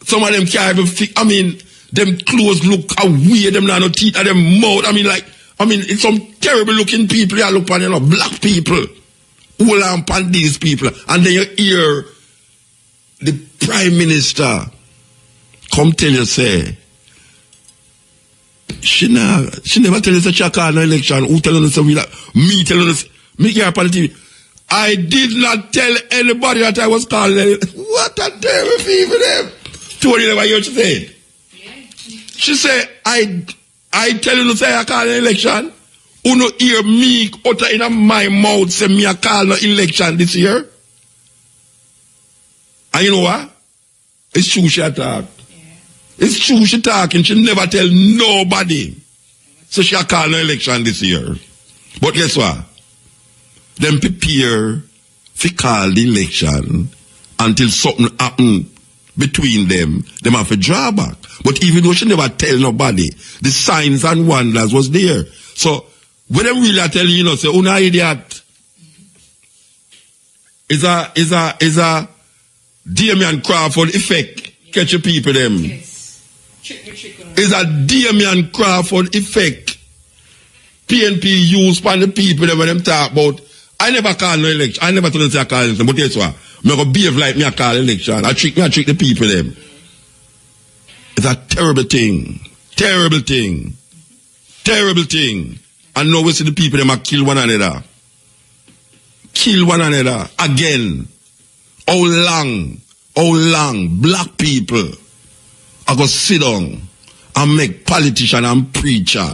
Some of them can't even I mean, them clothes look weird, them not no teeth, and them mouth. I mean, it's some terrible looking people you look on, you know, black people. Hold on these people. And then you hear the Prime Minister come tell you, say, she never tell us that she called no election. Who tell us me telling us, me here upon the TV. I did not tell anybody that I was calling. What a terrible people them. Told you never hear what she said. Yeah. She said, I tell you to say I call an election. Who no hear me utter in my mouth say me I call no election this year. And you know what? It's true she talk. Yeah. It's true she talking. She never tell nobody. So she call no election this year. But guess what? Them prepare to call the election until something happen between them have to draw back. But even though she never tell nobody, the signs and wonders was there. So when them really tell you know, say, oh no idiot, is a Damian Crawford effect catch your people them. Yes. It's a Damian Crawford effect. PNP use for the people that when them talk about. I never call no election. I never told them to call election. But guess what? I'm going to behave like me I call election. I trick the people them. It's a terrible thing. Terrible thing. Terrible thing. And now we see the people them a kill one another. Kill one another. Again. How long black people are going to sit down and make politician and preacher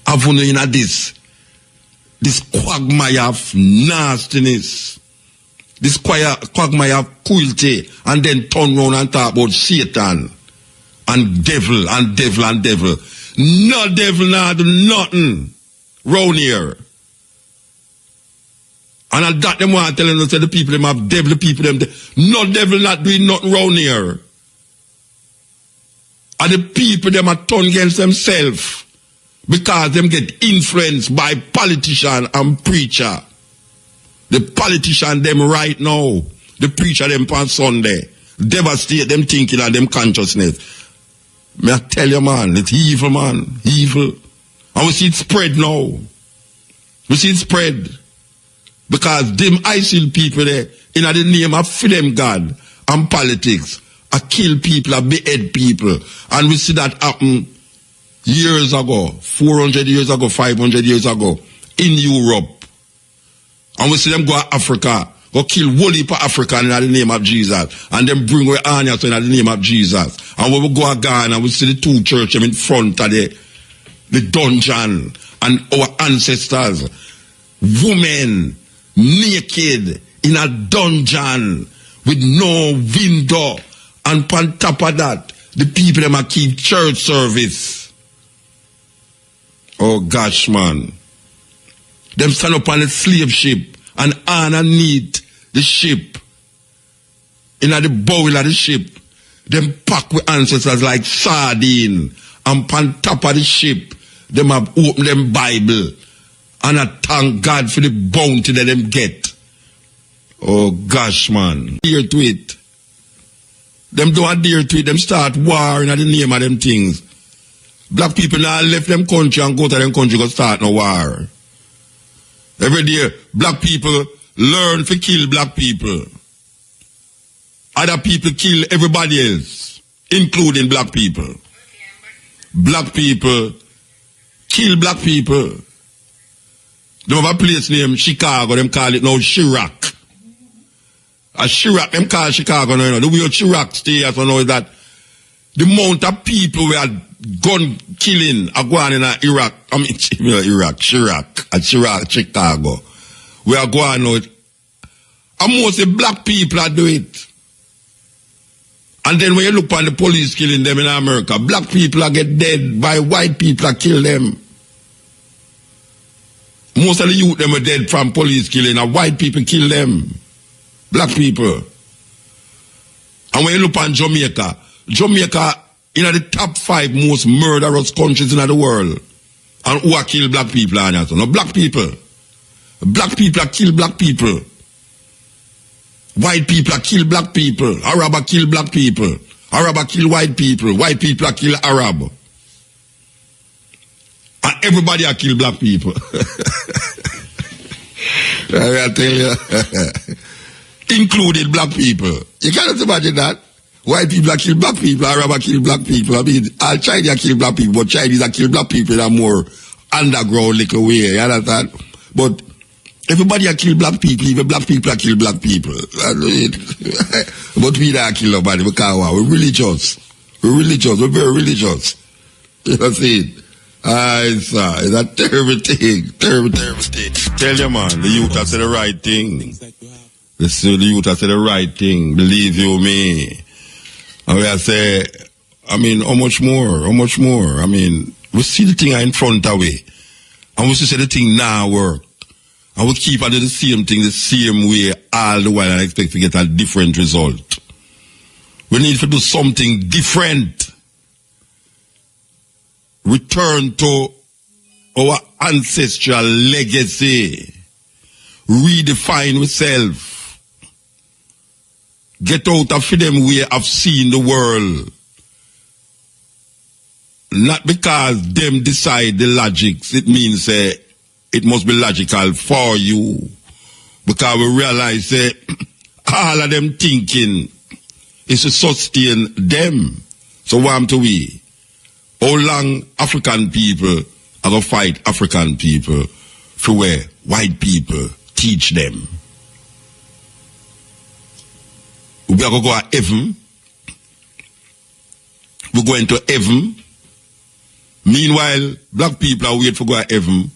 have in this quagmire of nastiness, this quagmire of cruelty, and then turn around and talk about Satan and devil and devil and devil. No devil not do nothing round here. And I that them want telling us that the people them have devil, the people them no devil not doing nothing round here. And the people them are turned against themselves because them get influenced by politician and preacher. The politician them right now, the preacher them on Sunday, devastate them thinking and them consciousness. May I tell you, man, it's evil, man, evil. And we see it spread now. We see it spread. Because them ISIL people there, in the name of freedom God and politics, I kill people, I behead people. And we see that happen years ago, 400 years ago, 500 years ago, in Europe. And we see them go to Africa, go kill whole heap of African in the name of Jesus. And then bring away Anya in the name of Jesus. And when we go to Ghana, we see the two churches in front of the dungeon. And our ancestors, women, naked in a dungeon with no window, and on top of that, the people them a keep church service. Oh gosh, man. Them stand up on the slave ship and underneath the ship, in the bow of the ship, them pack with ancestors like sardine, and on top of the ship, them have opened them Bible. And I thank God for the bounty that them get. Oh gosh, man. Adhere to it. Them don't adhere to it. Them start war in the name of them things. Black people now left them country and go to them country go start no war. Every day, black people learn to kill black people. Other people kill everybody else, including black people. Black people kill black people. They have a place named Chicago, them call it now Chirac. A Chirac, them call Chicago now. The way Chirac stay as I know is that the amount of people who are gun killing are going in Iraq, Chirac, Chicago. We are going out. And mostly black people are doing it. And then when you look on the police killing them in America, black people are get dead by white people are kill them. Most of the youth them are dead from police killing, and white people kill them. Black people. And when you look on Jamaica in the top 5 most murderous countries in the world. And who are kill black people? No, black people. Black people are kill black people. White people are kill black people. Arab are kill black people. Arab are kill white people. White people are kill Arab. And everybody are kill black people. I tell you. Including black people. You cannot imagine that. White people are kill black people, Arab are kill black people. I mean, all Chinese are kill black people, but Chinese are kill black people in a more underground little way. You understand? But everybody are kill black people, even black people are kill black people. But we don't kill nobody because we're religious. We're religious. We're very religious. You know what I'm saying? It's a terrible thing. Terrible thing. Tell you, man, the youth has said the right thing. The youth has said the right thing. Believe you me. And we say, I mean, how much more? I mean, we see the thing in front of we. And we see the thing now work. And we keep on doing the same thing the same way all the while and expect to get a different result. We need to do something different. Return to our ancestral legacy. Redefine ourselves. Get out of them way of seeing the world. not because them decide the logics, it means it must be logical for you. Because we realize all of them thinking is to sustain them. So what am to we? How long African people are going to fight African people for where white people teach them? We are going to go to heaven. We're going to heaven. Meanwhile, black people are waiting for go to heaven.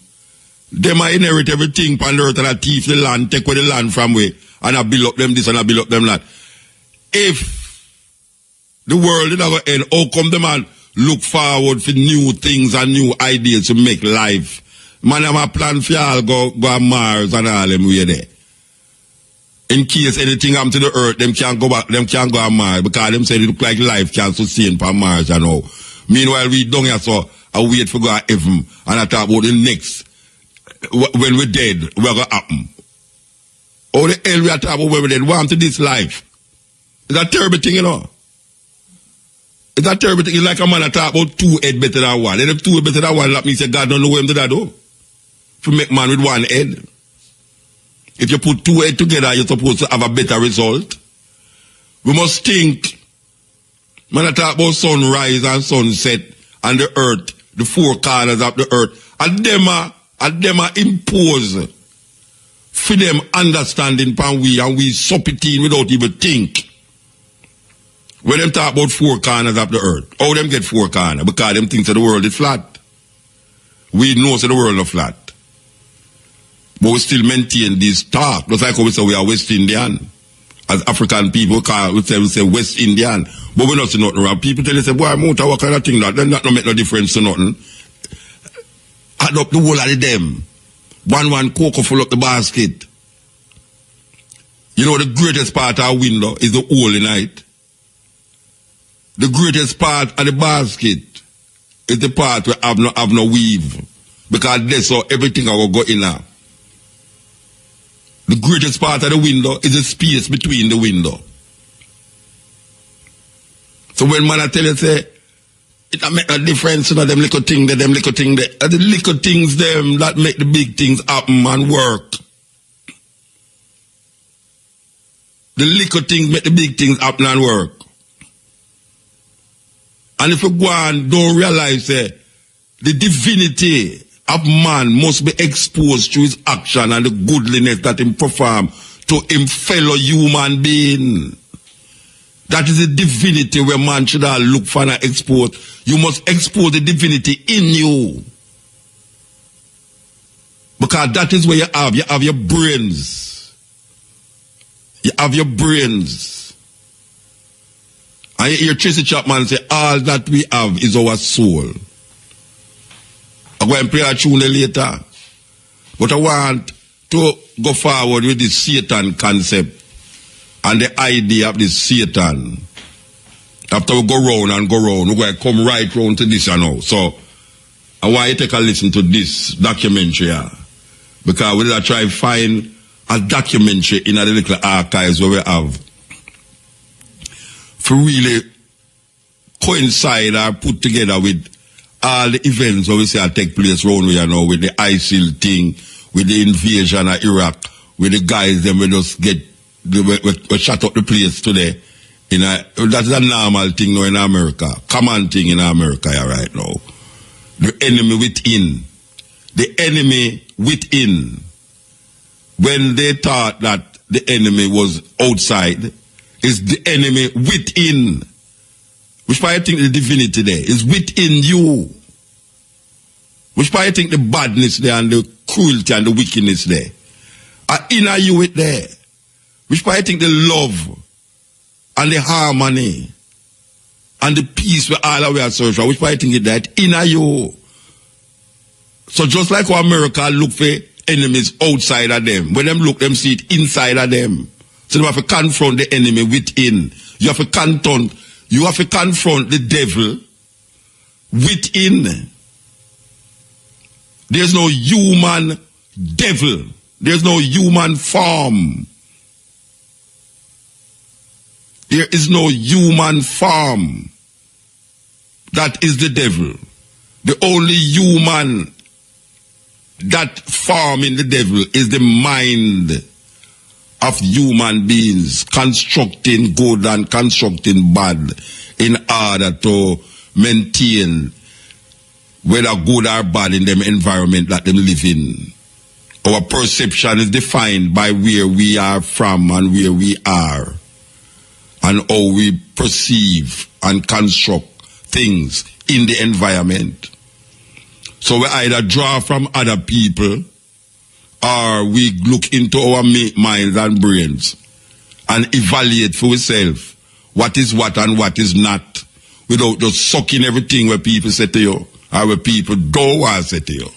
Them are inherit everything on the earth and a thief the land, take away the land from where, and I build up them this and I build up them that. If the world is not going to end, how come the man look forward for new things and new ideas to make life? Man, I'm a plan for y'all go to Mars and all them way there. In case anything happen to the earth, them can't go back, them can't go to Mars because them say it look like life can't sustain on Mars and all. Meanwhile, we down here so I wait for go to heaven and I talk about the next. When we're dead, what's going to happen? How the hell we are talking about when we're dead? What happened to this life? It's a terrible thing, you know. It's a terrible thing. It's like a man that talk about two head better than one. And if two head better than one, that means God don't know what him to that do. If you make man with one head. If you put two heads together, you're supposed to have a better result. We must think. Man that talk about sunrise and sunset and the earth, the four corners of the earth. And them are impose for them understanding pan we and we sup it in without even think. When them talk about four corners of the earth, how them get four corners? Because them think that the world is flat. We know that the world is flat. But we still maintain this talk. Just like how we say we are West Indian. As African people, we say West Indian. But we not see nothing wrong. People tell us, boy, Muta, what kind of thing that? Then that don't make no difference to nothing. Add up the whole of them. One cocoa full up the basket. You know the greatest part of our window is the hole in it. The greatest part of the basket is the part where have no weave. Because that's how everything will go in there. The greatest part of the window is the space between the window. So when man I tell you say, it make a difference, you know, them little things there, are the little things them that make the big things happen and work. The little things make the big things happen and work. And if you go and don't realize the divinity of man must be exposed through his action and the goodliness that him perform to him fellow human being. That is the divinity where man should all look for and expose. You must expose the divinity in you. Because that is where you have your brains. You have your brains. And you hear Tracy Chapman say, all that we have is our soul. I'm going to play a tune later. But I want to go forward with this Satan concept and the idea of this Satan. After we go round and go round, we're going to come right round to this now. So I want you to take a listen to this documentary here. Because we're going to try to find a documentary in the little archives where we have for really coincide or put together with all the events where we say take place around here now, with the ISIL thing, with the invasion of Iraq, with the guys them we just get we shut up the place today. That's a normal thing now in America. Common thing in America right now. The enemy within. The enemy within. When they thought that the enemy was outside, is the enemy within. Which part I think the divinity there is within you. Which part I think the badness there and the cruelty and the wickedness there are inner you it there. Which part I think the love and the harmony and the peace we all are searching. Which part I think it that inner you. So just like how America look for enemies outside of them, when them look, them see it inside of them. So they have to confront the enemy within. You have to confront the devil within. There's no human devil. There's no human form. There is no human form. That is the devil. The only human that form in the devil is the mind of human beings constructing good and constructing bad in order to maintain whether good or bad in them environment that them live in. Our perception is defined by where we are from and where we are and how we perceive and construct things in the environment. So we either draw from other people or we look into our minds and brains and evaluate for ourselves what is what and what is not, without just sucking everything where people say to you or where people don't want to say to you.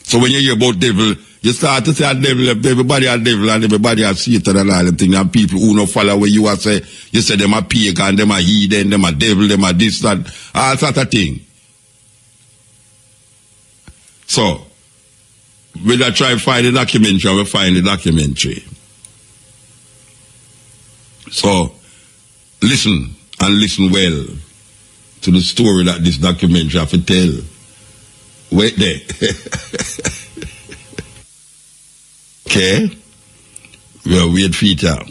So when you hear about devil, you start to say devil, everybody a devil and everybody a Satan and all them things, and people who don't follow what you are say, you say them a pagan, them a heathen, them a devil, them a this, that, all sort of thing. So, we try to find the documentary, we find the documentary. So, listen, and listen well to the story that this documentary have to tell. Wait there. Okay? We'll wait for it out.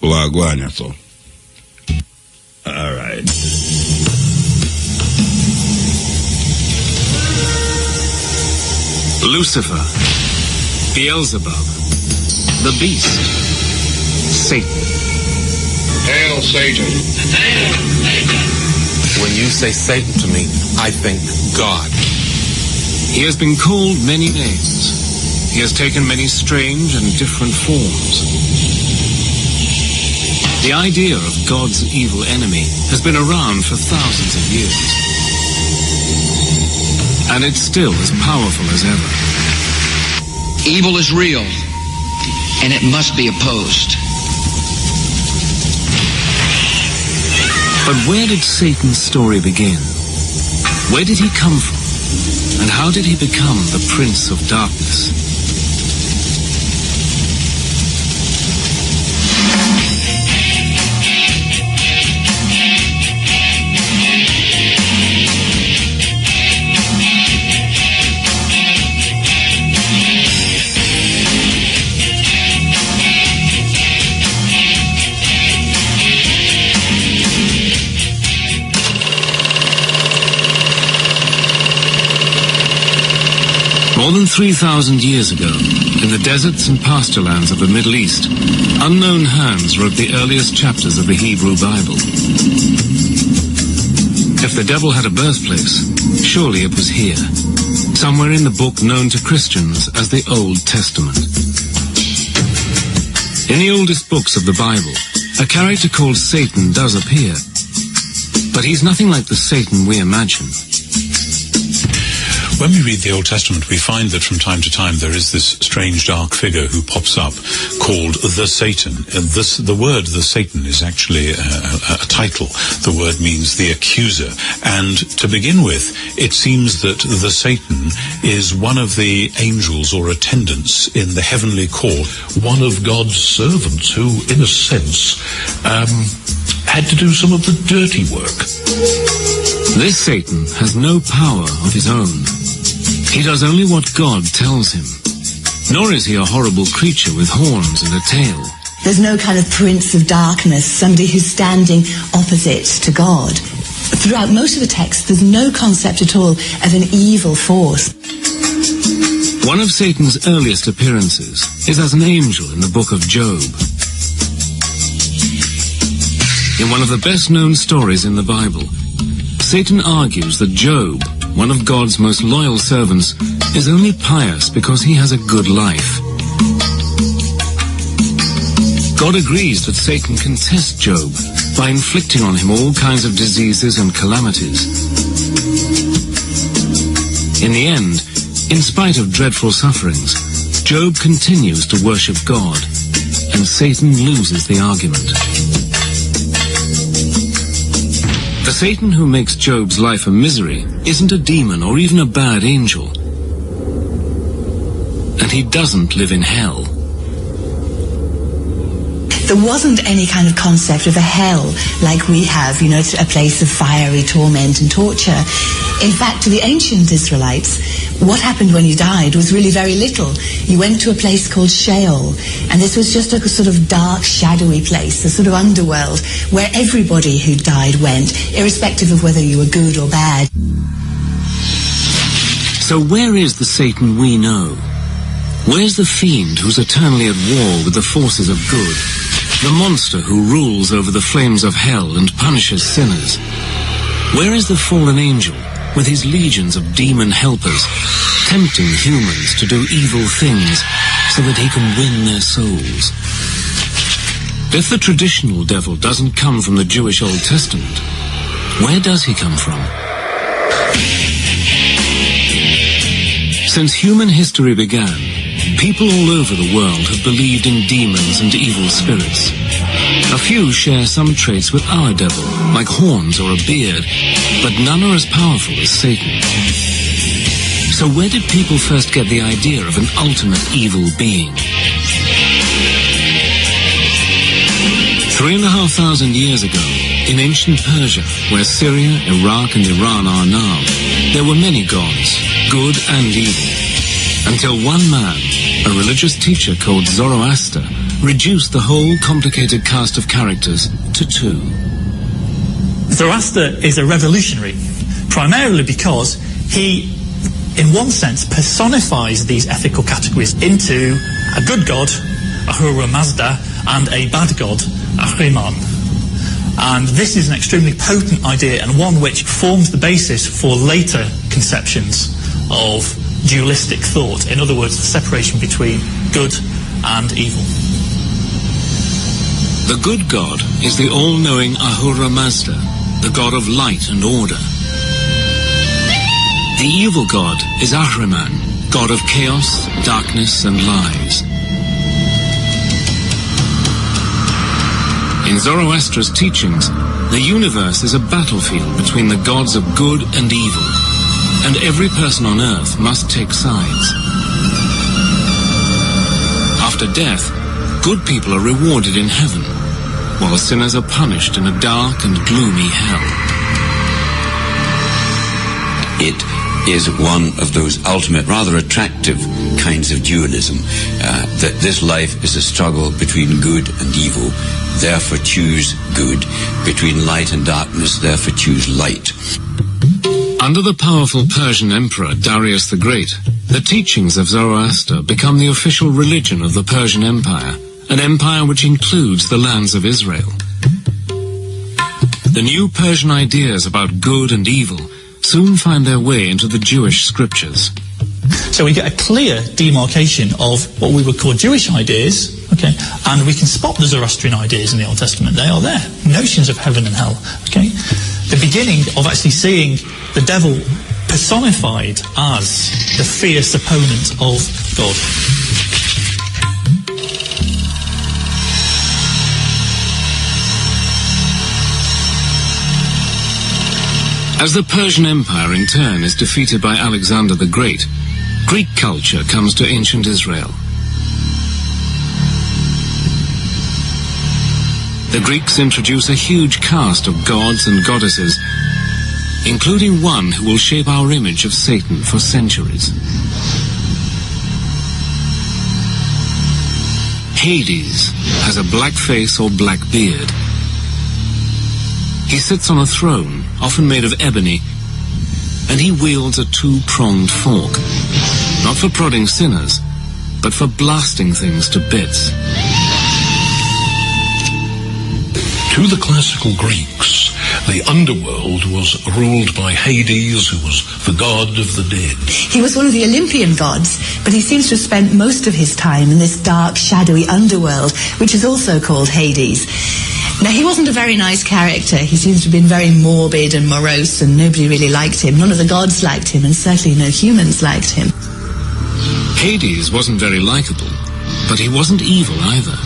Well, go on, so. All right. Lucifer, Beelzebub, the beast, Satan. Hail Satan. Hail Satan. When you say Satan to me, I think God. He has been called many names. He has taken many strange and different forms. The idea of God's evil enemy has been around for thousands of years. And it's still as powerful as ever. Evil is real, and it must be opposed. But where did Satan's story begin? Where did he come from? And how did he become the Prince of Darkness? More than 3,000 years ago, in the deserts and pasture lands of the Middle East, unknown hands wrote the earliest chapters of the Hebrew Bible. If the devil had a birthplace, surely it was here, somewhere in the book known to Christians as the Old Testament. In the oldest books of the Bible, a character called Satan does appear, but he's nothing like the Satan we imagine. When we read the Old Testament, we find that from time to time there is this strange dark figure who pops up called the Satan. And the word the Satan is actually a title. The word means the accuser. And to begin with, it seems that the Satan is one of the angels or attendants in the heavenly court. One of God's servants who, in a sense, had to do some of the dirty work. This Satan has no power of his own. He does only what God tells him. Nor is he a horrible creature with horns and a tail. There's no kind of prince of darkness, somebody who's standing opposite to God. Throughout most of the text, there's no concept at all of an evil force. One of Satan's earliest appearances is as an angel in the book of Job. In one of the best-known stories in the Bible, Satan argues that Job, one of God's most loyal servants, is only pious because he has a good life. God agrees that Satan can test Job by inflicting on him all kinds of diseases and calamities. In the end, in spite of dreadful sufferings, Job continues to worship God, and Satan loses the argument. The Satan who makes Job's life a misery isn't a demon or even a bad angel. And he doesn't live in hell. There wasn't any kind of concept of a hell like we have, you know, a place of fiery torment and torture. In fact, to the ancient Israelites, what happened when you died was really very little. You went to a place called Sheol, and this was just a sort of dark, shadowy place, a sort of underworld, where everybody who died went, irrespective of whether you were good or bad. So where is the Satan we know? Where's the fiend who's eternally at war with the forces of good? The monster who rules over the flames of hell and punishes sinners? Where is the fallen angel with his legions of demon helpers, tempting humans to do evil things so that he can win their souls? If the traditional devil doesn't come from the Jewish Old Testament, where does he come from? Since human history began, people all over the world have believed in demons and evil spirits. A few share some traits with our devil, like horns or a beard, but none are as powerful as Satan. So where did people first get the idea of an ultimate evil being? 3,500 years ago, in ancient Persia, where Syria, Iraq and Iran are now, there were many gods, good and evil, until one man, a religious teacher called Zoroaster, reduced the whole complicated cast of characters to two. Zoroaster is a revolutionary, primarily because he, in one sense, personifies these ethical categories into a good god, Ahura Mazda, and a bad god, Ahriman. And this is an extremely potent idea, and one which forms the basis for later conceptions of dualistic thought. In other words, the separation between good and evil. The good god is the all-knowing Ahura Mazda, the god of light and order. The evil god is Ahriman, god of chaos, darkness and lies. In Zoroaster's teachings, the universe is a battlefield between the gods of good and evil, and every person on earth must take sides. After death, good people are rewarded in heaven, while sinners are punished in a dark and gloomy hell. It is one of those ultimate, rather attractive kinds of dualism, that this life is a struggle between good and evil, therefore choose good, between light and darkness, therefore choose light. Under the powerful Persian emperor Darius the Great, the teachings of Zoroaster become the official religion of the Persian Empire, an empire which includes the lands of Israel. The new Persian ideas about good and evil soon find their way into the Jewish scriptures. So we get a clear demarcation of what we would call Jewish ideas, okay, and we can spot the Zoroastrian ideas in the Old Testament. They are there, notions of heaven and hell, okay. The beginning of actually seeing the devil personified as the fierce opponent of God. As the Persian Empire in turn is defeated by Alexander the Great, Greek culture comes to ancient Israel. The Greeks introduce a huge cast of gods and goddesses, including one who will shape our image of Satan for centuries. Hades has a black face or black beard. He sits on a throne, often made of ebony, and he wields a two-pronged fork, not for prodding sinners, but for blasting things to bits. To the classical Greeks, the underworld was ruled by Hades, who was the god of the dead. He was one of the Olympian gods, but he seems to have spent most of his time in this dark, shadowy underworld, which is also called Hades. Now, he wasn't a very nice character. He seems to have been very morbid and morose, and nobody really liked him. None of the gods liked him, and certainly no humans liked him. Hades wasn't very likable, but he wasn't evil either.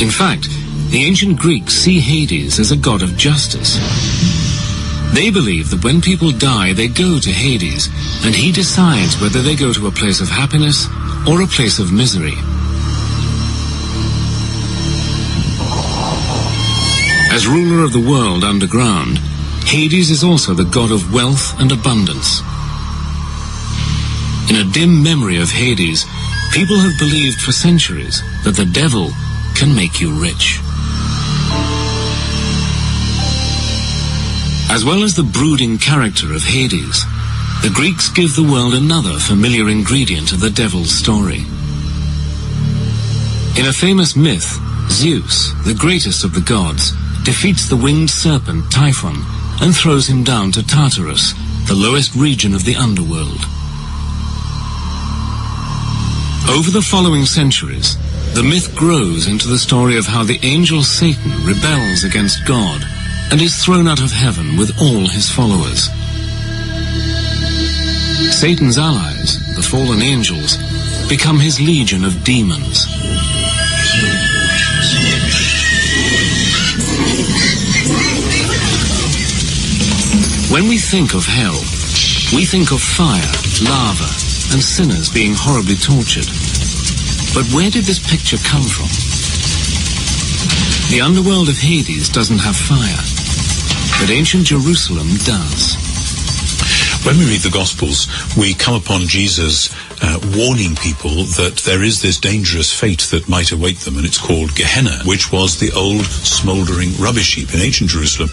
In fact, the ancient Greeks see Hades as a god of justice. They believe that when people die, they go to Hades, and he decides whether they go to a place of happiness or a place of misery. As ruler of the world underground, Hades is also the god of wealth and abundance. In a dim memory of Hades, people have believed for centuries that the devil can make you rich. As well as the brooding character of Hades, the Greeks give the world another familiar ingredient of the devil's story. In a famous myth, Zeus, the greatest of the gods, defeats the winged serpent Typhon and throws him down to Tartarus, the lowest region of the underworld. Over the following centuries, the myth grows into the story of how the angel Satan rebels against God and is thrown out of heaven with all his followers. Satan's allies, the fallen angels, become his legion of demons. When we think of hell, we think of fire, lava, and sinners being horribly tortured. But where did this picture come from? The underworld of Hades doesn't have fire, but ancient Jerusalem does. When we read the Gospels, we come upon Jesus warning people that there is this dangerous fate that might await them, and it's called Gehenna, which was the old smouldering rubbish heap in ancient Jerusalem.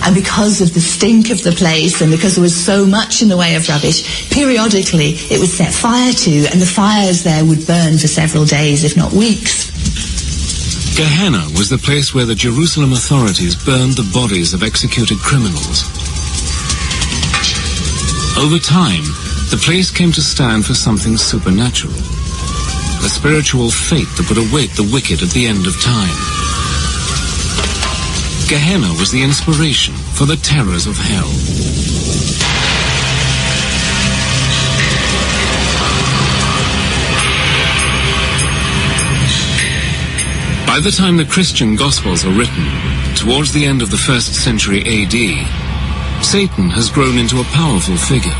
And because of the stink of the place and because there was so much in the way of rubbish, periodically it would set fire to, and the fires there would burn for several days, if not weeks. Gehenna was the place where the Jerusalem authorities burned the bodies of executed criminals. Over time, the place came to stand for something supernatural, a spiritual fate that would await the wicked at the end of time. Gehenna was the inspiration for the terrors of hell. By the time the Christian Gospels are written, towards the end of the 1st century AD, Satan has grown into a powerful figure.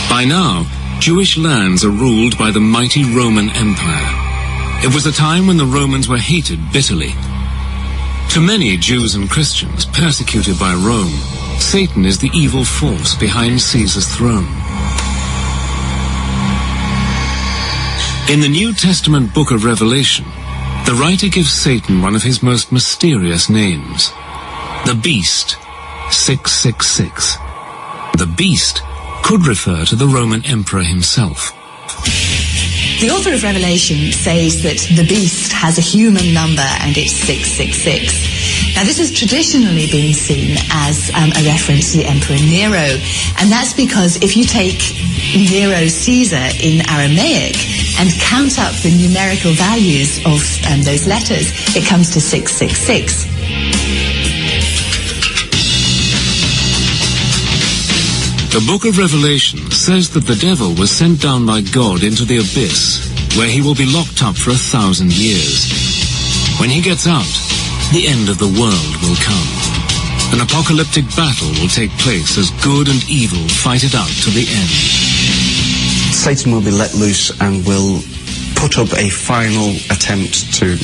By now, Jewish lands are ruled by the mighty Roman Empire. It was a time when the Romans were hated bitterly. To many Jews and Christians persecuted by Rome, Satan is the evil force behind Caesar's throne. In the New Testament book of Revelation, the writer gives Satan one of his most mysterious names, the Beast, 666. The Beast could refer to the Roman Emperor himself. The author of Revelation says that the beast has a human number and it's 666. Now this has traditionally been seen as a reference to the Emperor Nero, and that's because if you take Nero Caesar in Aramaic and count up the numerical values of those letters, it comes to 666. The book of Revelation says that the devil was sent down by God into the abyss, where he will be locked up for 1,000 years. When he gets out, the end of the world will come. An apocalyptic battle will take place as good and evil fight it out to the end. Satan will be let loose and will put up a final attempt to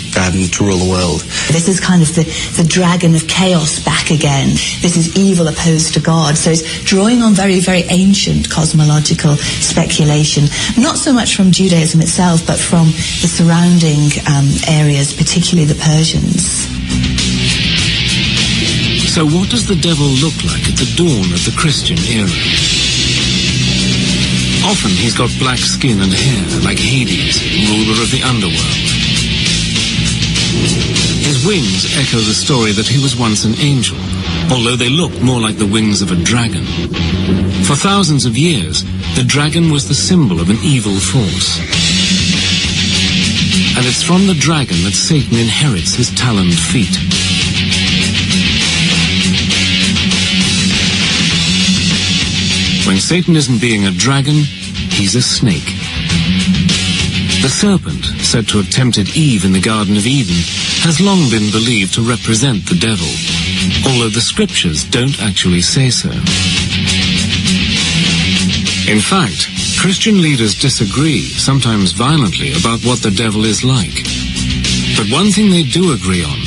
rule the world. This is kind of the dragon of chaos back again. This is evil opposed to God. So it's drawing on very, very ancient cosmological speculation, not so much from Judaism itself, but from the surrounding areas, particularly the Persians. So what does the devil look like at the dawn of the Christian era? Often he's got black skin and hair, like Hades, ruler of the underworld. His wings echo the story that he was once an angel, although they look more like the wings of a dragon. For thousands of years, the dragon was the symbol of an evil force. And it's from the dragon that Satan inherits his taloned feet. When Satan isn't being a dragon, he's a snake. The serpent, said to have tempted Eve in the Garden of Eden, has long been believed to represent the devil, although the scriptures don't actually say so. In fact, Christian leaders disagree, sometimes violently, about what the devil is like. But one thing they do agree on: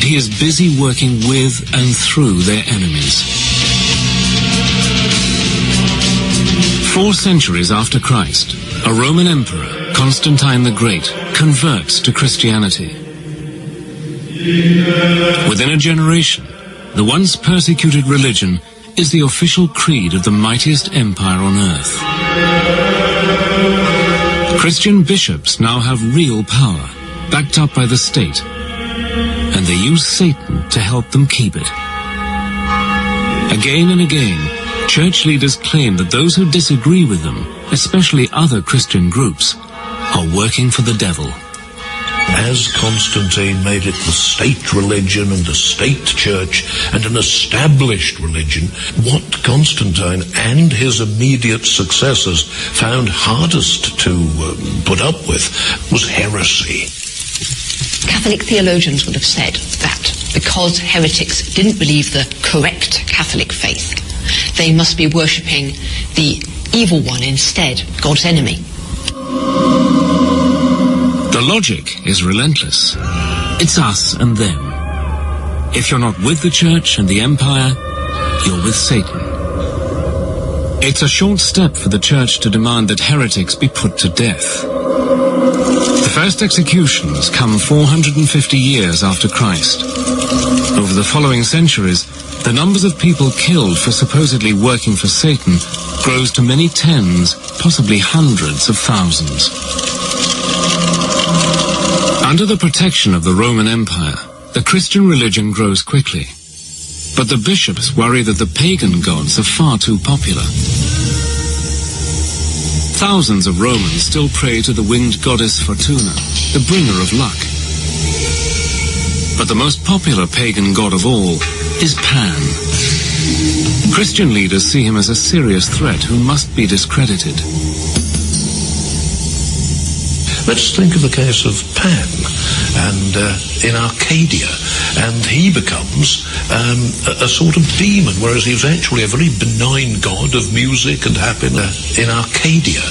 he is busy working with and through their enemies. 4 centuries after Christ, a Roman emperor, Constantine the Great, converts to Christianity. Within a generation, the once persecuted religion is the official creed of the mightiest empire on earth. Christian bishops now have real power, backed up by the state, and they use Satan to help them keep it. Again and again, church leaders claim that those who disagree with them, especially other Christian groups, are working for the devil. As Constantine made it the state religion and the state church and an established religion, what Constantine and his immediate successors found hardest to put up with was heresy. Catholic theologians would have said that because heretics didn't believe the correct Catholic faith, they must be worshipping the evil one instead, God's enemy. The logic is relentless. It's us and them. If you're not with the church and the empire, you're with Satan. It's a short step for the church to demand that heretics be put to death. The first executions come 450 years after Christ. Over the following centuries, the numbers of people killed for supposedly working for Satan grows to many tens, possibly hundreds of thousands. Under the protection of the Roman Empire, the Christian religion grows quickly. But the bishops worry that the pagan gods are far too popular. Thousands of Romans still pray to the winged goddess Fortuna, the bringer of luck. But the most popular pagan god of all is Pan. Christian leaders see him as a serious threat who must be discredited. Let's think of the case of Pan and in Arcadia, and he becomes a sort of demon, whereas he was actually a very benign god of music and happiness. In Arcadia,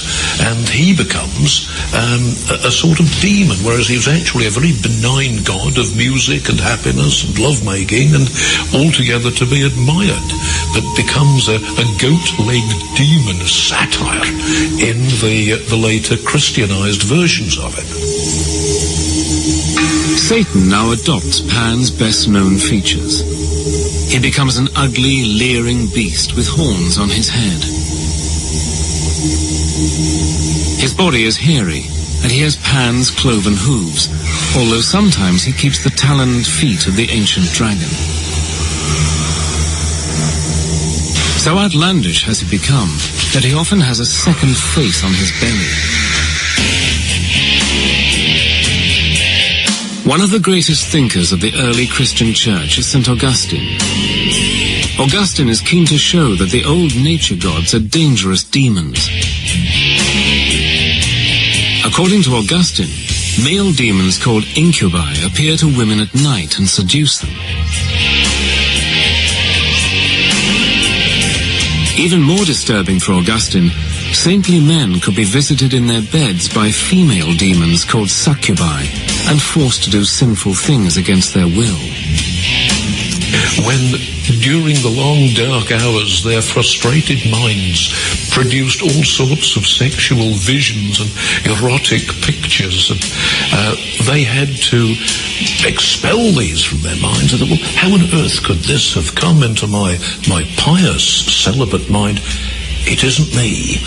and he becomes a sort of demon, whereas he was actually a very benign god of music and happiness and lovemaking, and altogether to be admired, but becomes a goat-legged demon satire in the later Christianized versions of it. Satan now adopts Pan's best-known features. He becomes an ugly, leering beast with horns on his head. His body is hairy, and he has Pan's cloven hooves, although sometimes he keeps the taloned feet of the ancient dragon. So outlandish has he become that he often has a second face on his belly. One of the greatest thinkers of the early Christian church is St. Augustine. Augustine is keen to show that the old nature gods are dangerous demons. According to Augustine, male demons called incubi appear to women at night and seduce them. Even more disturbing for Augustine, saintly men could be visited in their beds by female demons called succubi and forced to do sinful things against their will. When, during the long dark hours, their frustrated minds produced all sorts of sexual visions and erotic pictures, and they had to expel these from their minds. And thought, well, how on earth could this have come into my pious, celibate mind? It isn't me.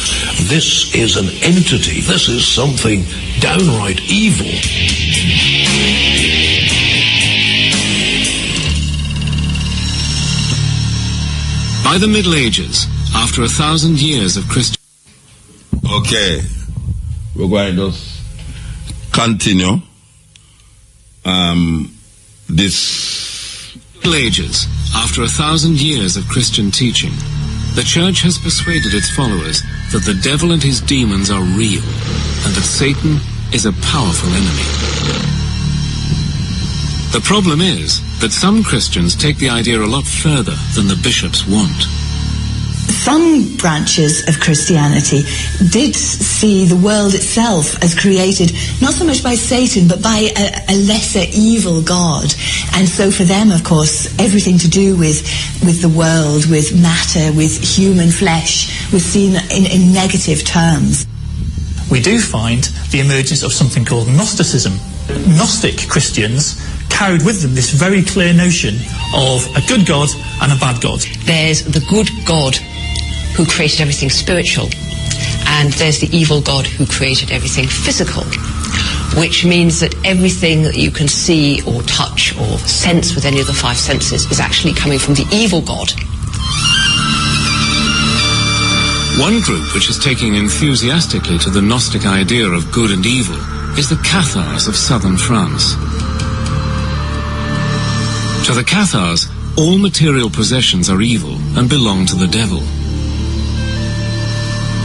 This is an entity. This is something downright evil. By the Middle Ages, after 1,000 years of Christian... Okay, we're going to just continue this... Middle Ages, after 1,000 years of Christian teaching, the church has persuaded its followers that the devil and his demons are real, and that Satan is a powerful enemy. The problem is that some Christians take the idea a lot further than the bishops want. some branches of Christianity did see the world itself as created not so much by Satan but by a lesser evil god, and so for them, of course, everything to do with the world, with matter, with human flesh was seen in negative terms. We do find the emergence of something called Gnosticism. Gnostic Christians carried with them this very clear notion of a good God and a bad God. There's the good God who created everything spiritual, and there's the evil God who created everything physical, which means that everything that you can see or touch or sense with any of the five senses is actually coming from the evil God. One group which is taking enthusiastically to the Gnostic idea of good and evil is the Cathars of southern France. To the Cathars, all material possessions are evil and belong to the devil.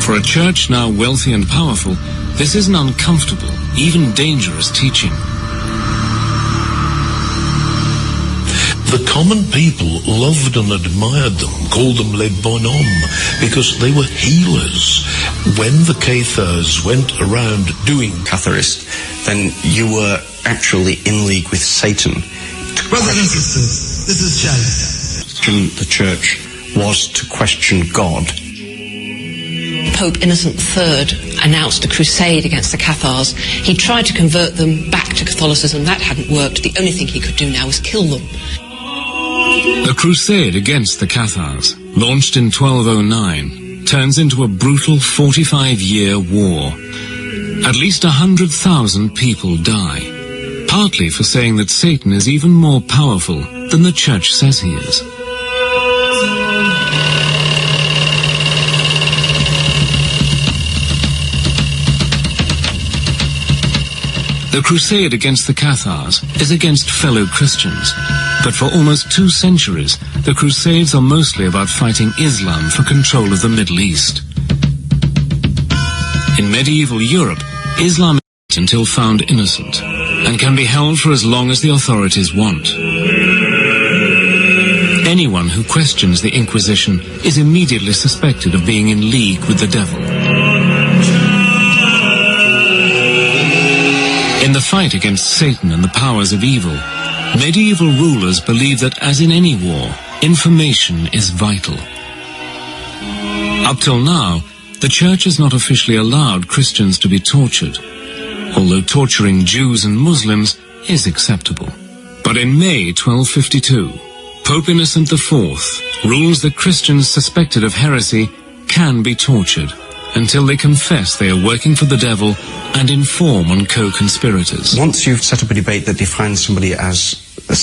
For a church now wealthy and powerful, this is an uncomfortable, even dangerous teaching. The common people loved and admired them, called them les bonhommes, because they were healers. When the Cathars went around doing Catharist, then you were actually in league with Satan. Brothers and sisters, this is Charlie. The church was to question God. Pope Innocent III announced a crusade against the Cathars. He tried to convert them back to Catholicism. That hadn't worked. The only thing he could do now was kill them. The crusade against the Cathars, launched in 1209, turns into a brutal 45-year war. At least 100,000 people die, partly for saying that Satan is even more powerful than the church says he is. The crusade against the Cathars is against fellow Christians, but for almost 2 centuries, the crusades are mostly about fighting Islam for control of the Middle East. In medieval Europe, Islam is until found innocent, and can be held for as long as the authorities want. Anyone who questions the Inquisition is immediately suspected of being in league with the devil. In the fight against Satan and the powers of evil, medieval rulers believed that, as in any war, information is vital. Up till now, the Church has not officially allowed Christians to be tortured, although torturing Jews and Muslims is acceptable. But in May 1252, Pope Innocent IV rules that Christians suspected of heresy can be tortured until they confess they are working for the devil and inform on co-conspirators. Once you've set up a debate that defines somebody as a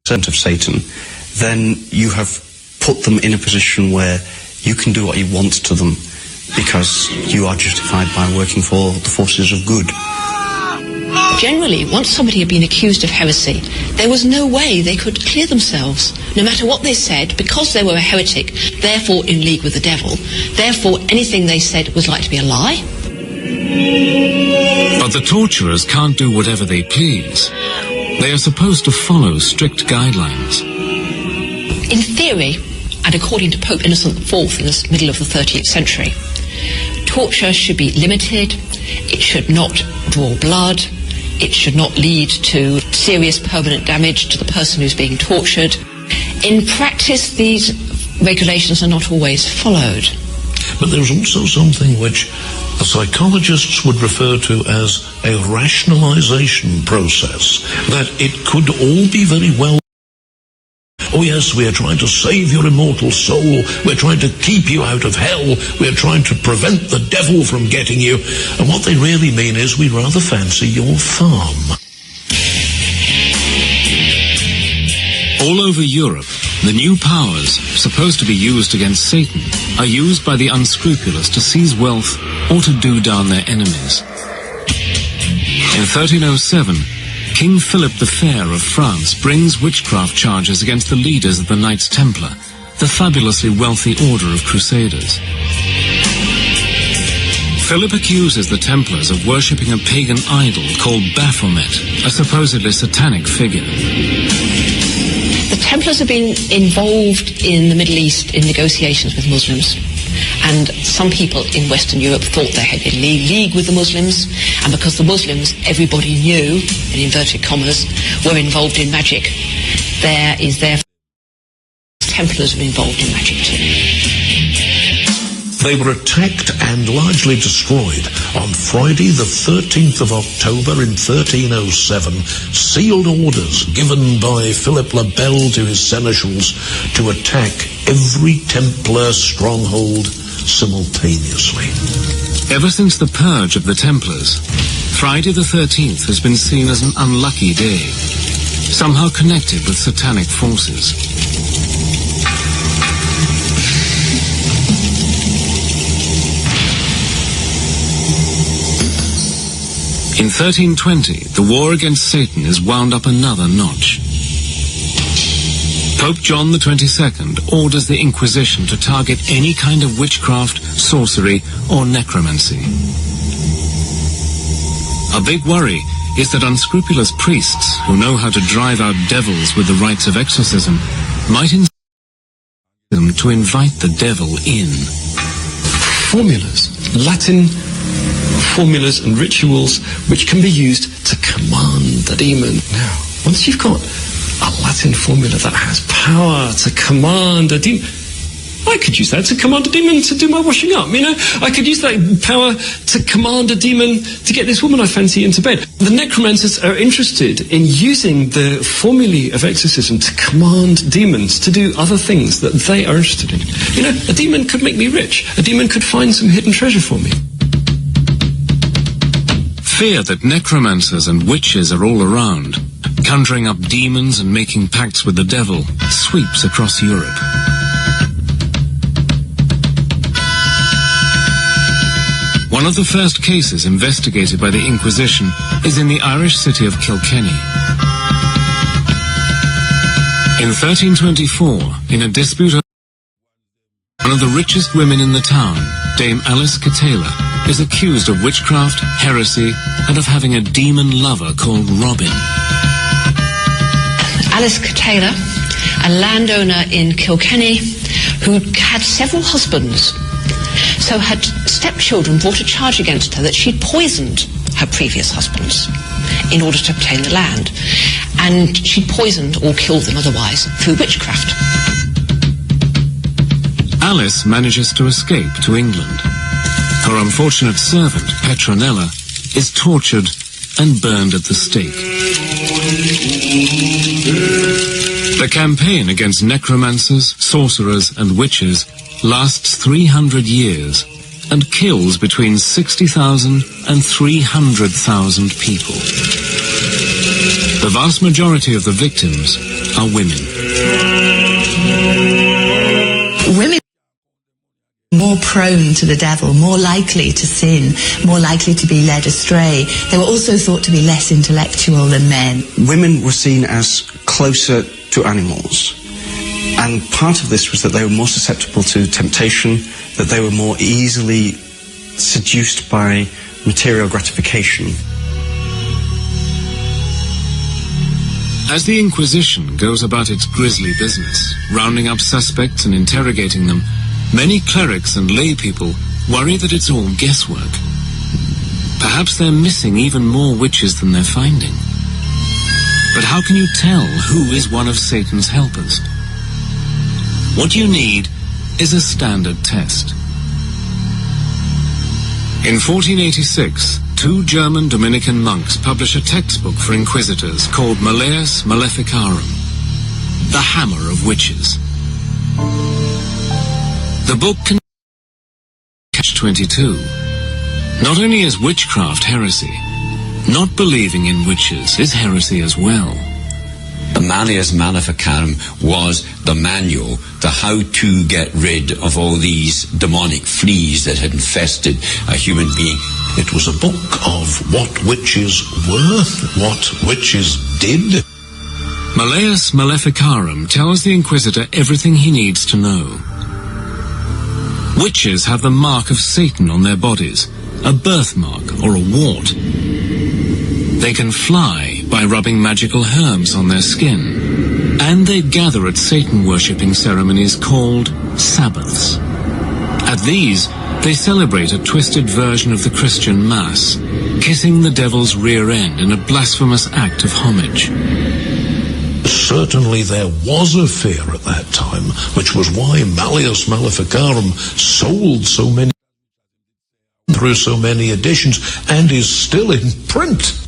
servant of Satan, then you have put them in a position where you can do what you want to them because you are justified by working for the forces of good. Generally, once somebody had been accused of heresy, there was no way they could clear themselves. No matter what they said, because they were a heretic, therefore in league with the devil, therefore anything they said was like to be a lie. But the torturers can't do whatever they please. They are supposed to follow strict guidelines. In theory, and according to Pope Innocent IV in the middle of the 13th century, torture should be limited, it should not draw blood, it should not lead to serious permanent damage to the person who's being tortured. In practice, these regulations are not always followed. But there's also something which the psychologists would refer to as a rationalization process, that it could all be very well. Oh yes, we are trying to save your immortal soul, we're trying to keep you out of hell, we're trying to prevent the devil from getting you, and what they really mean is we'd rather fancy your farm. All over Europe, the new powers, supposed to be used against Satan, are used by the unscrupulous to seize wealth or to do down their enemies. In 1307, King Philip the Fair of France brings witchcraft charges against the leaders of the Knights Templar, the fabulously wealthy order of crusaders. Philip accuses the Templars of worshipping a pagan idol called Baphomet, a supposedly satanic figure. The Templars have been involved in the Middle East in negotiations with Muslims. And some people in Western Europe thought they had been in league with the Muslims, and because the Muslims, everybody knew, in inverted commas, were involved in magic, there is therefore Templars were involved in magic too. They were attacked and largely destroyed on Friday the 13th of October in 1307, sealed orders given by Philip le Bel to his seneschals to attack every Templar stronghold simultaneously. Ever since the purge of the Templars, Friday the 13th has been seen as an unlucky day, somehow connected with satanic forces. In 1320, the war against Satan is wound up another notch. Pope John the 22nd orders the Inquisition to target any kind of witchcraft, sorcery, or necromancy. A big worry is that unscrupulous priests who know how to drive out devils with the rites of exorcism might incite them to invite the devil in. Formulas, Latin formulas and rituals which can be used to command the demon. Now, once you've got a Latin formula that has power to command a demon, I could use that to command a demon to do my washing up, you know? I could use that power to command a demon to get this woman I fancy into bed. The necromancers are interested in using the formulae of exorcism to command demons to do other things that they are interested in. You know, a demon could make me rich. A demon could find some hidden treasure for me. Fear that necromancers and witches are all around, conjuring up demons and making pacts with the devil, sweeps across Europe. One of the first cases investigated by the Inquisition is in the Irish city of Kilkenny. In 1324, in a dispute, one of the richest women in the town, Dame Alice Catala, is accused of witchcraft, heresy, and of having a demon lover called Robin. Alice Catala, a landowner in Kilkenny who had several husbands, so her stepchildren brought a charge against her that she'd poisoned her previous husbands in order to obtain the land, and she'd poisoned or killed them otherwise through witchcraft. Alice manages to escape to England. Her unfortunate servant, Petronella, is tortured and burned at the stake. The campaign against necromancers, sorcerers, and witches lasts 300 years and kills between 60,000 and 300,000 people. The vast majority of the victims are women. Women more prone to the devil, more likely to sin, more likely to be led astray. They were also thought to be less intellectual than men. Women were seen as closer to animals. And part of this was that they were more susceptible to temptation, that they were more easily seduced by material gratification. As the Inquisition goes about its grisly business, rounding up suspects and interrogating them, many clerics and lay people worry that it's all guesswork. Perhaps they're missing even more witches than they're finding. But how can you tell who is one of Satan's helpers? What you need is a standard test. In 1486, two German Dominican monks publish a textbook for inquisitors called Malleus Maleficarum, the Hammer of Witches. The book can catch-22. Not only is witchcraft heresy, not believing in witches is heresy as well. The Malleus Maleficarum was the manual, the how to get rid of all these demonic fleas that had infested a human being. It was a book of what witches were, what witches did. Malleus Maleficarum tells the Inquisitor everything he needs to know. Witches have the mark of Satan on their bodies, a birthmark or a wart. They can fly by rubbing magical herbs on their skin. And they gather at Satan-worshipping ceremonies called Sabbaths. At these, they celebrate a twisted version of the Christian Mass, kissing the devil's rear end in a blasphemous act of homage. Certainly there was a fear at that time, which was why Malleus Maleficarum sold so many through so many editions and is still in print.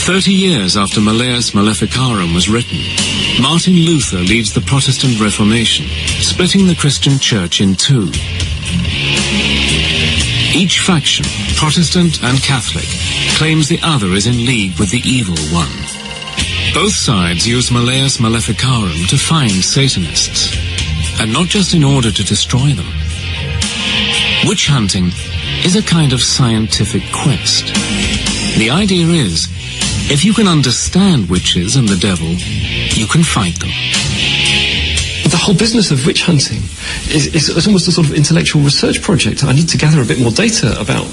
30 years after Malleus Maleficarum was written, Martin Luther leads the Protestant Reformation, splitting the Christian Church in two. Each faction, Protestant and Catholic, claims the other is in league with the evil one. Both sides use Malleus Maleficarum to find Satanists, and not just in order to destroy them. Witch hunting is a kind of scientific quest. The idea is, if you can understand witches and the devil, you can fight them. The whole business of witch hunting is almost a sort of intellectual research project. I need to gather a bit more data about,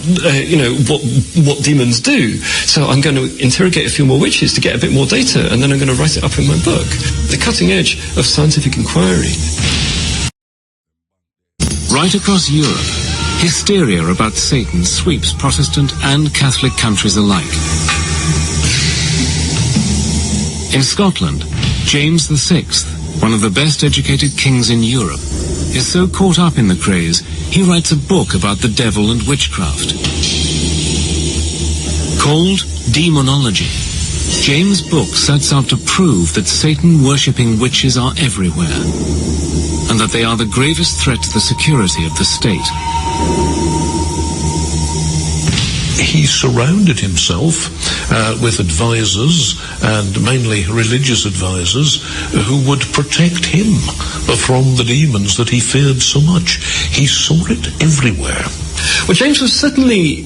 what demons do. So I'm going to interrogate a few more witches to get a bit more data, and then I'm going to write it up in my book. The cutting edge of scientific inquiry. Right across Europe, hysteria about Satan sweeps Protestant and Catholic countries alike. In Scotland, James VI, one of the best educated kings in Europe, is so caught up in the craze, he writes a book about the devil and witchcraft. Called Demonology, James' book sets out to prove that Satan-worshipping witches are everywhere, and that they are the gravest threat to the security of the state. He surrounded himself with advisors, and mainly religious advisors, who would protect him from the demons that he feared so much. He saw it everywhere. Well, James was certainly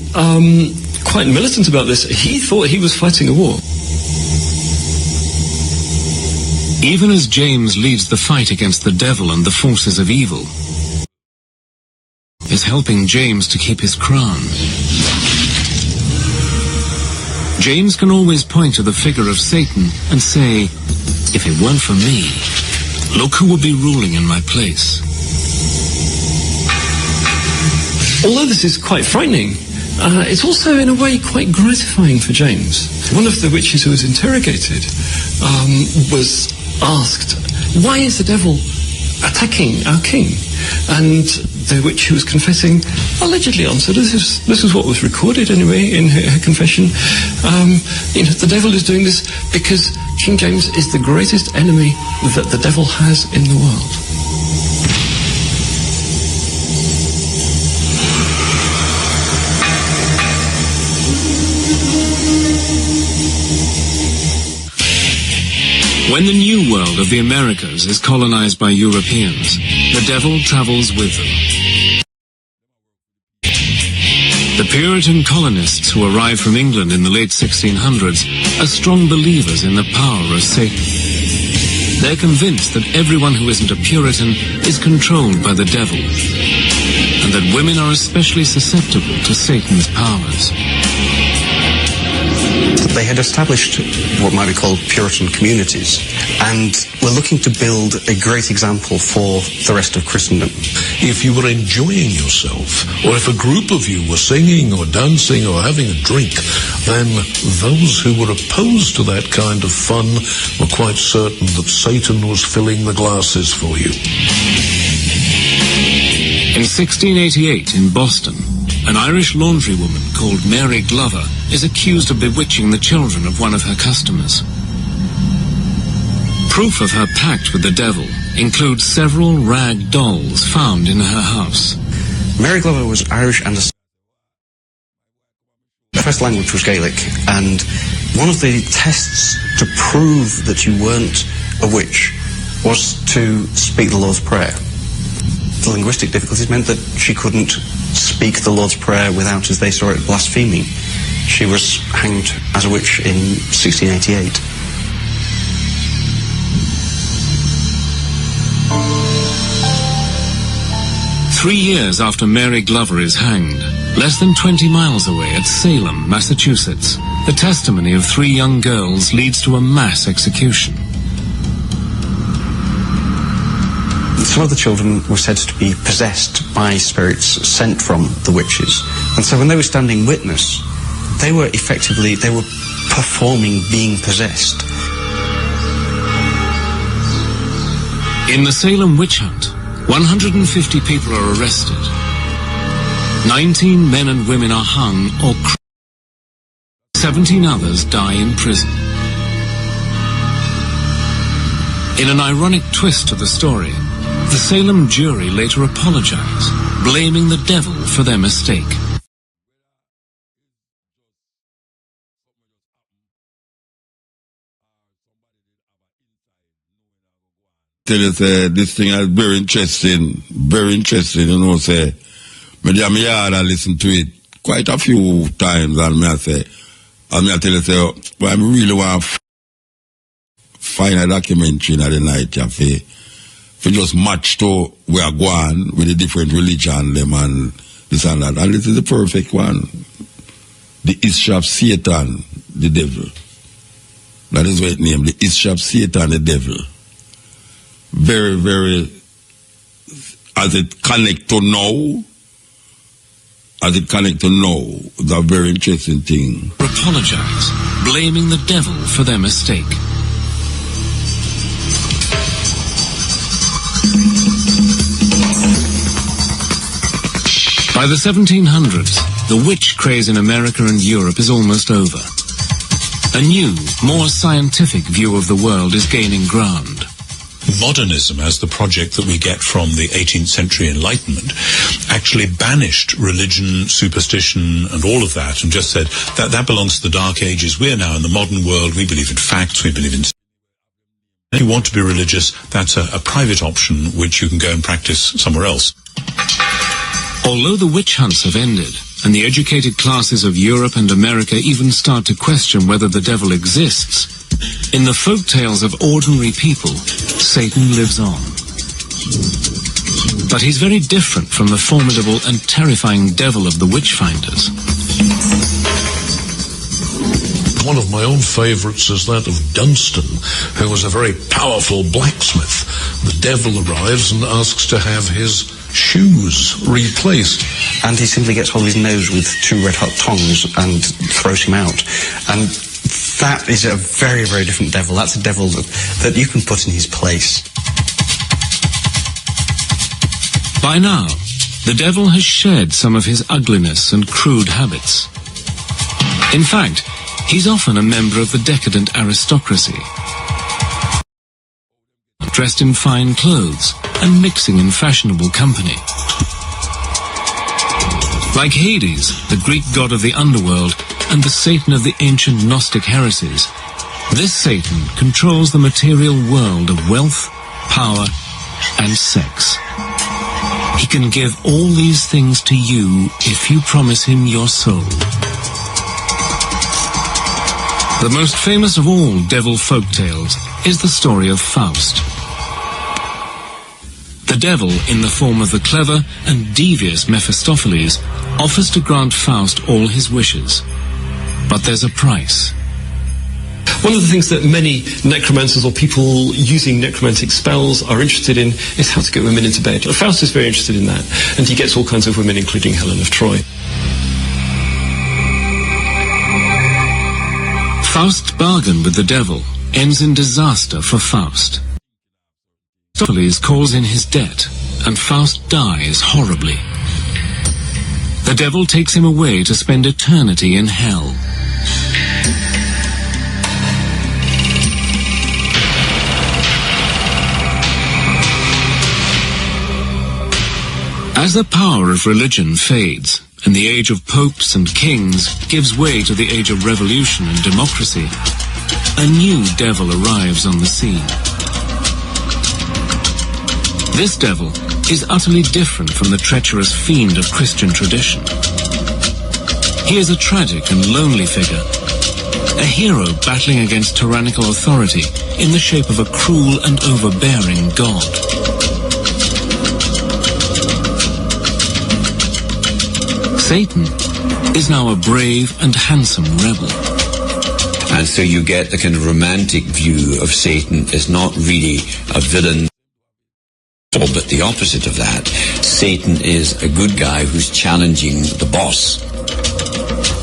quite militant about this. He thought he was fighting a war. Even as James leads the fight against the devil and the forces of evil, is helping James to keep his crown. James can always point to the figure of Satan and say, if it weren't for me, look who would be ruling in my place. Although this is quite frightening, it's also in a way quite gratifying for James. One of the witches who was interrogated was asked, why is the devil attacking our king? And the witch who was confessing allegedly answered, this is what was recorded anyway in her confession, the devil is doing this because King James is the greatest enemy that the devil has in the world. When the New World of the Americas is colonized by Europeans, the devil travels with them. The Puritan colonists who arrived from England in the late 1600s are strong believers in the power of Satan. They're convinced that everyone who isn't a Puritan is controlled by the devil, and that women are especially susceptible to Satan's powers. They had established what might be called Puritan communities, and were looking to build a great example for the rest of Christendom. If you were enjoying yourself, or if a group of you were singing or dancing or having a drink, then those who were opposed to that kind of fun were quite certain that Satan was filling the glasses for you. In 1688 in Boston, an Irish laundrywoman called Mary Glover is accused of bewitching the children of one of her customers. Proof of her pact with the devil includes several rag dolls found in her house. Mary Glover was Irish, and the first language was Gaelic, and one of the tests to prove that you weren't a witch was to speak the Lord's Prayer. The linguistic difficulties meant that she couldn't speak the Lord's Prayer without, as they saw it, blaspheming. She was hanged as a witch in 1688. 3 years after Mary Glover is hanged, less than 20 miles away at Salem, Massachusetts, the testimony of 3 young girls leads to a mass execution. Some of the children were said to be possessed by spirits sent from the witches. And so when they were standing witness, they were performing being possessed. In the Salem witch hunt, 150 people are arrested. 19 men and women are hung or 17 others die in prison. In an ironic twist to the story, the Salem jury later apologized, blaming the devil for their mistake. Tell you, say, this thing is very interesting, you know, say, me dey me yard and listen to it quite a few times, and me I tell you, say, well, I really want to find a documentary in the night, for just match to where I go on with the different religion, them and this and that. And this is the perfect one. The issue of Satan, the devil. That is what it named, the issue of Satan, the devil. Very, very, as it connect to now, it's a very interesting thing. Apologize, blaming the devil for their mistake. By the 1700s, the witch craze in America and Europe is almost over. A new, more scientific view of the world is gaining ground. Modernism, as the project that we get from the 18th century Enlightenment, actually banished religion, superstition, and all of that, and just said that belongs to the Dark Ages. We're now in the modern world. We believe in facts. We believe in... If you want to be religious, that's a private option which you can go and practice somewhere else. Although the witch hunts have ended, and the educated classes of Europe and America even start to question whether the devil exists, in the folk tales of ordinary people, Satan lives on. But he's very different from the formidable and terrifying devil of the witch-finders. One of my own favourites is that of Dunstan, who was a very powerful blacksmith. The devil arrives and asks to have his shoes replaced. And he simply gets hold of his nose with 2 red-hot tongs and throws him out. And that is a very, very different devil. That's a devil that you can put in his place. By now, the devil has shed some of his ugliness and crude habits. In fact, he's often a member of the decadent aristocracy, dressed in fine clothes and mixing in fashionable company. Like Hades, the Greek god of the underworld, and the Satan of the ancient Gnostic heresies, this Satan controls the material world of wealth, power, and sex. He can give all these things to you if you promise him your soul. The most famous of all devil folktales is the story of Faust. The devil, in the form of the clever and devious Mephistopheles, offers to grant Faust all his wishes. But there's a price. One of the things that many necromancers or people using necromantic spells are interested in is how to get women into bed. Faust is very interested in that, and he gets all kinds of women, including Helen of Troy. Faust's bargain with the devil ends in disaster for Faust. Mephistopheles calls in his debt, and Faust dies horribly. The devil takes him away to spend eternity in hell. As the power of religion fades, and the age of popes and kings gives way to the age of revolution and democracy, a new devil arrives on the scene. This devil is utterly different from the treacherous fiend of Christian tradition. He is a tragic and lonely figure, a hero battling against tyrannical authority in the shape of a cruel and overbearing god. Satan is now a brave and handsome rebel. And so you get the kind of romantic view of Satan as not really a villain, but the opposite of that. Satan is a good guy who's challenging the boss.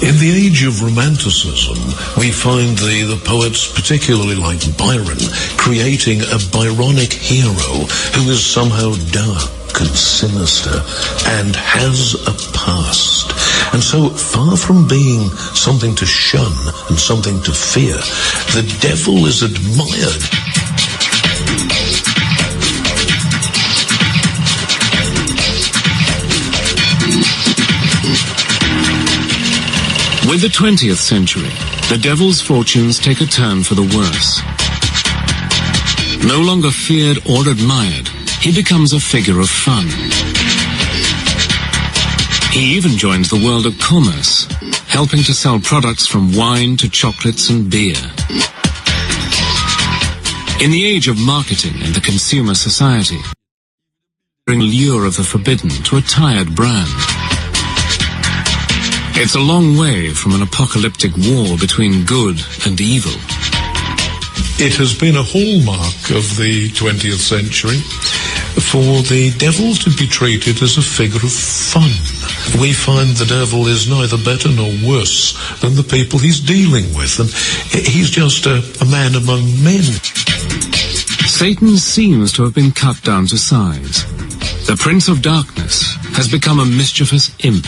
In the age of Romanticism, we find the poets, particularly like Byron, creating a Byronic hero who is somehow dark and sinister and has a past. And so, far from being something to shun and something to fear, the devil is admired. With the 20th century, the devil's fortunes take a turn for the worse. No longer feared or admired, he becomes a figure of fun. He even joins the world of commerce, helping to sell products from wine to chocolates and beer. In the age of marketing and the consumer society, bring the lure of the forbidden to a tired brand. It's a long way from an apocalyptic war between good and evil. It has been a hallmark of the 20th century for the devil to be treated as a figure of fun. We find the devil is neither better nor worse than the people he's dealing with, and he's just a man among men. Satan seems to have been cut down to size. The Prince of Darkness has become a mischievous imp.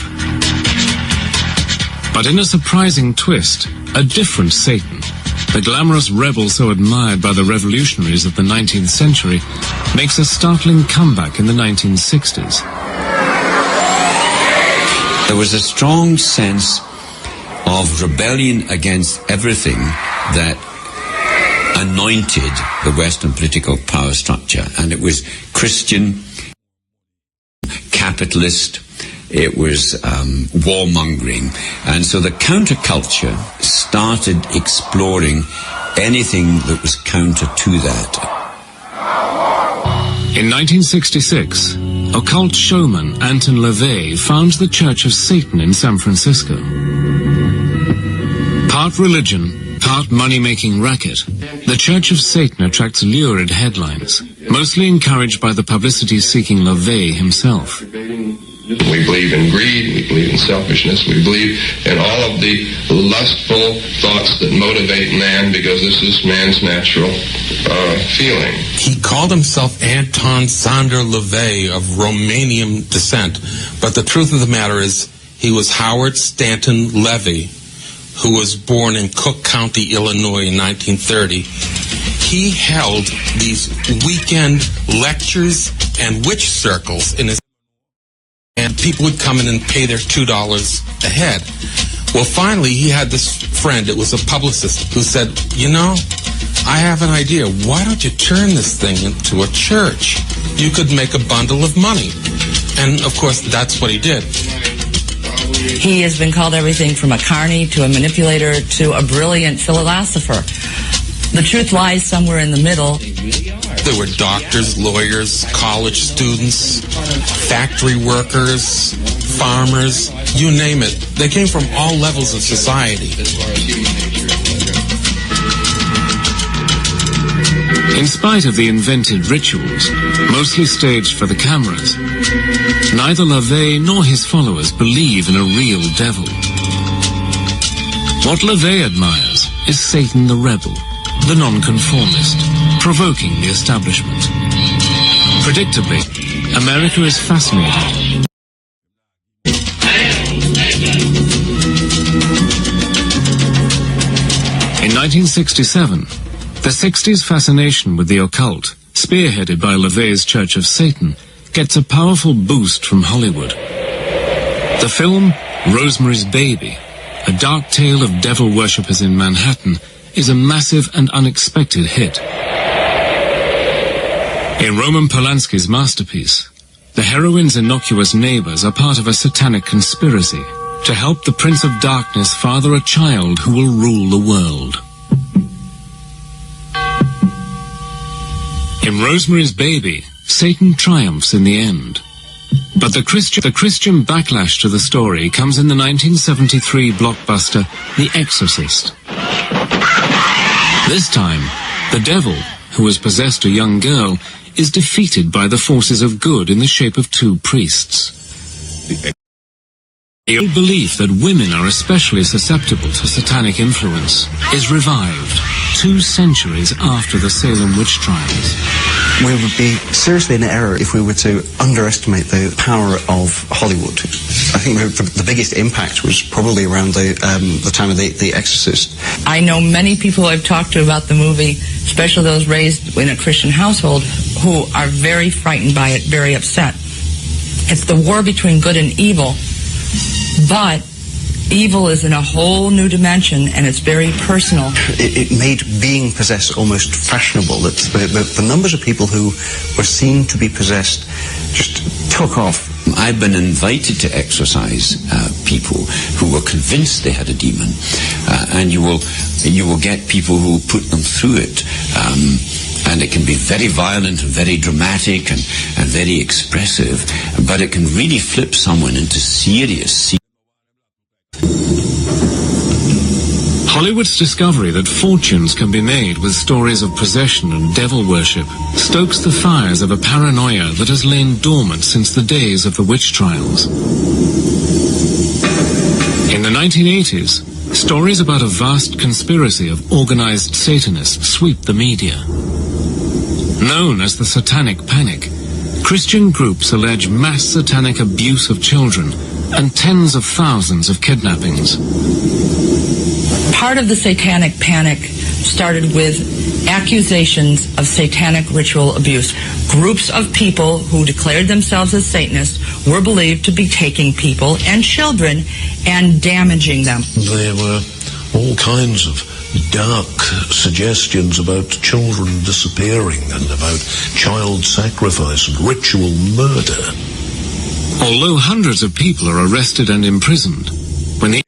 But in a surprising twist, a different Satan, the glamorous rebel so admired by the revolutionaries of the 19th century, makes a startling comeback in the 1960s. There was a strong sense of rebellion against everything that anointed the Western political power structure. And it was Christian, capitalist, it was warmongering. And so the counterculture started exploring anything that was counter to that. In 1966, occult showman Anton LaVey founds the Church of Satan in San Francisco. Part religion, part money-making racket, the Church of Satan attracts lurid headlines, mostly encouraged by the publicity-seeking LaVey himself. We believe in greed, we believe in selfishness, we believe in all of the lustful thoughts that motivate man, because this is man's natural feeling. He called himself Anton Sander LaVey of Romanian descent, but the truth of the matter is he was Howard Stanton Levy, who was born in Cook County, Illinois in 1930. He held these weekend lectures and witch circles in his, and people would come in and pay their $2 a head. Well, finally, he had this friend, it was a publicist, who said, you know, I have an idea. Why don't you turn this thing into a church? You could make a bundle of money. And, of course, that's what he did. He has been called everything from a carny to a manipulator to a brilliant philosopher. The truth lies somewhere in the middle. There were doctors, lawyers, college students, factory workers, farmers, you name it. They came from all levels of society. In spite of the invented rituals, mostly staged for the cameras, neither LaVey nor his followers believe in a real devil. What LaVey admires is Satan the rebel, the nonconformist, provoking the establishment. Predictably, America is fascinated. In 1967, the 60s fascination with the occult, spearheaded by LaVey's Church of Satan, gets a powerful boost from Hollywood. The film Rosemary's Baby, a dark tale of devil worshippers in Manhattan, is a massive and unexpected hit. In Roman Polanski's masterpiece, the heroine's innocuous neighbors are part of a satanic conspiracy to help the Prince of Darkness father a child who will rule the world. In Rosemary's Baby, Satan triumphs in the end. But the Christian backlash to the story comes in the 1973 blockbuster The Exorcist. This time, the devil, who has possessed a young girl, is defeated by the forces of good in the shape of two priests. The old belief that women are especially susceptible to satanic influence is revived 2 centuries after the Salem witch trials. We would be seriously in error if we were to underestimate the power of Hollywood. I think the biggest impact was probably around the time of The Exorcist. I know many people I've talked to about the movie, especially those raised in a Christian household, who are very frightened by it, very upset. It's the war between good and evil, but evil is in a whole new dimension, and it's very personal. It made being possessed almost fashionable. That the numbers of people who were seen to be possessed just took off. I've been invited to exorcise people who were convinced they had a demon, and you will get people who put them through it. And it can be very violent and very dramatic and very expressive, but it can really flip someone into serious. Hollywood's discovery that fortunes can be made with stories of possession and devil worship stokes the fires of a paranoia that has lain dormant since the days of the witch trials. In the 1980s, stories about a vast conspiracy of organized Satanists sweep the media. Known as the Satanic Panic, Christian groups allege mass satanic abuse of children and tens of thousands of kidnappings. Part of the Satanic Panic started with accusations of satanic ritual abuse. Groups of people who declared themselves as Satanists were believed to be taking people and children and damaging them. There were all kinds of dark suggestions about children disappearing and about child sacrifice and ritual murder. Although hundreds of people are arrested and imprisoned, when the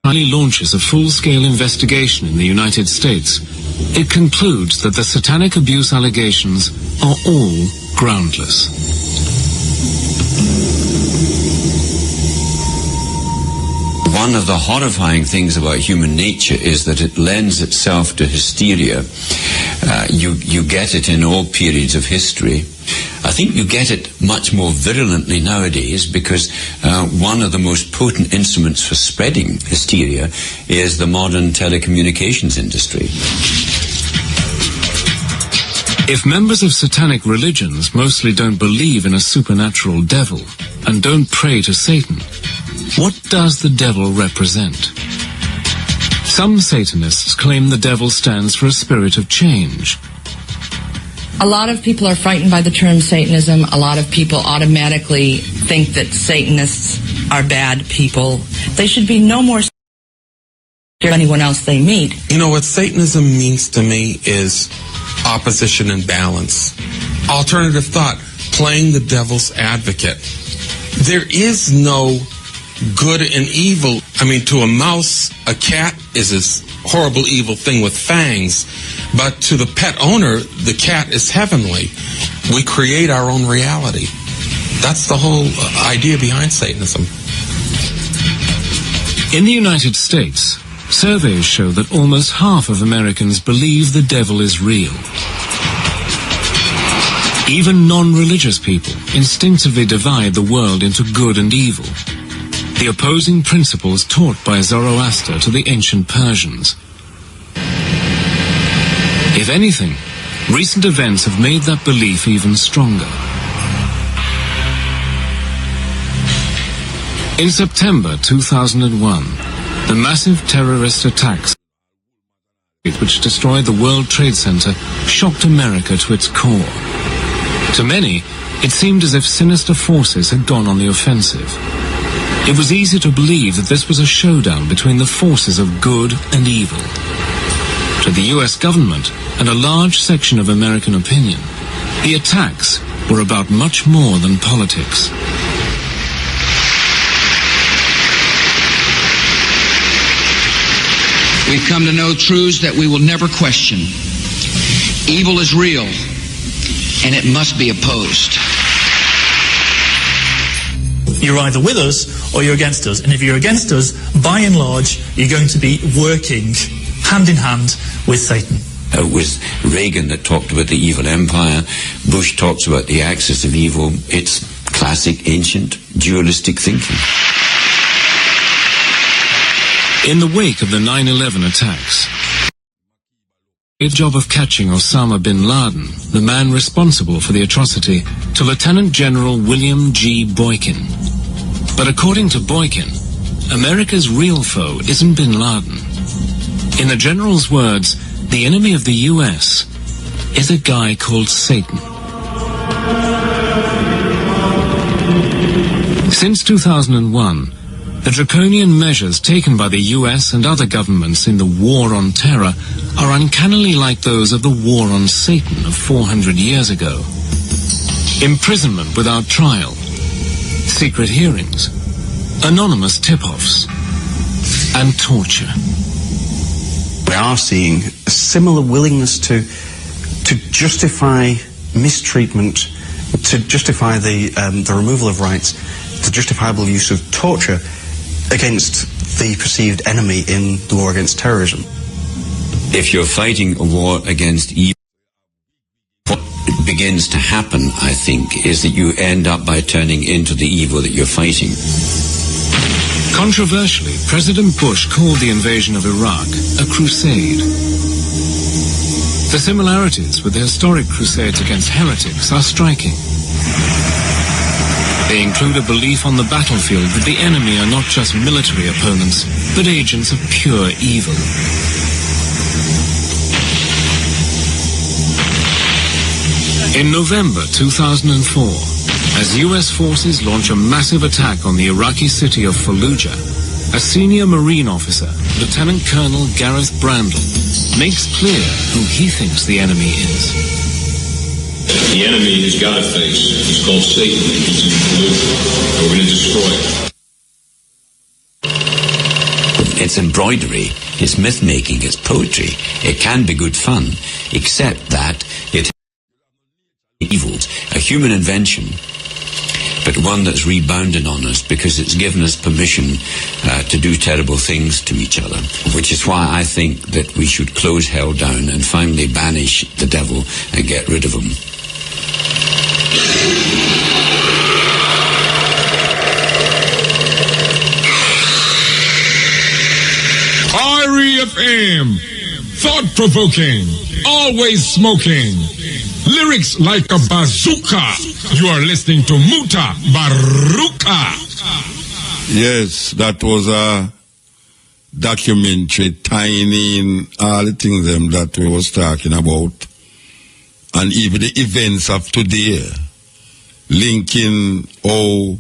finally launches a full-scale investigation in the United States, it concludes that the satanic abuse allegations are all groundless. One of the horrifying things about human nature is that it lends itself to hysteria. You get it in all periods of history. I think you get it much more virulently nowadays because one of the most potent instruments for spreading hysteria is the modern telecommunications industry. If members of satanic religions mostly don't believe in a supernatural devil and don't pray to Satan, what does the devil represent? Some Satanists claim the devil stands for a spirit of change. A lot of people are frightened by the term Satanism. A lot of people automatically think that Satanists are bad people. They should be no more scared of anyone else they meet. You know, what Satanism means to me is opposition and balance. Alternative thought, playing the devil's advocate. There is no good and evil. I mean, to a mouse, a cat is this horrible evil thing with fangs, but to the pet owner, the cat is heavenly. We create our own reality. That's the whole idea behind Satanism. In the United States, surveys show that almost half of Americans believe the devil is real. Even non-religious people instinctively divide the world into good and evil, the opposing principles taught by Zoroaster to the ancient Persians. If anything, recent events have made that belief even stronger. In September 2001, the massive terrorist attacks which destroyed the World Trade Center shocked America to its core. To many, it seemed as if sinister forces had gone on the offensive. It was easy to believe that this was a showdown between the forces of good and evil. To the US government and a large section of American opinion, the attacks were about much more than politics. We've come to know truths that we will never question. Evil is real, and it must be opposed. You're either with us or you're against us. And if you're against us, by and large, you're going to be working hand in hand with Satan. It was Reagan that talked about the evil empire. Bush talks about the axis of evil. It's classic, ancient, dualistic thinking. In the wake of the 9/11 attacks, the job of catching Osama bin Laden, the man responsible for the atrocity, to Lieutenant General William G. Boykin. But according to Boykin, America's real foe isn't bin Laden. In the general's words, the enemy of the U.S. is a guy called Satan. Since 2001, the draconian measures taken by the US and other governments in the war on terror are uncannily like those of the war on Satan of 400 years ago. Imprisonment without trial, secret hearings, anonymous tip-offs, and torture. We are seeing a similar willingness to justify mistreatment, to justify the removal of rights, the justifiable use of torture against the perceived enemy in the war against terrorism. If you're fighting a war against evil, what begins to happen, I think, is that you end up by turning into the evil that you're fighting. Controversially, President Bush called the invasion of Iraq a crusade. The similarities with the historic crusades against heretics are striking. They include a belief on the battlefield that the enemy are not just military opponents, but agents of pure evil. In November 2004, as US forces launch a massive attack on the Iraqi city of Fallujah, a senior Marine officer, Lieutenant Colonel Gareth Brandle, makes clear who he thinks the enemy is. The enemy has got a face. He's called Satan. He's in Fallujah. We're going to destroy it. It's embroidery, it's myth-making, it's poetry. It can be good fun, except that it evils, a human invention, but one that's rebounded on us because it's given us permission to do terrible things to each other, which is why I think that we should close hell down and finally banish the devil and get rid of him. REFM, thought-provoking, always smoking, lyrics like a bazooka. You are listening to Mutabaruka. Yes, that was a documentary tying in all the things that we was talking about, and even the events of today, linking how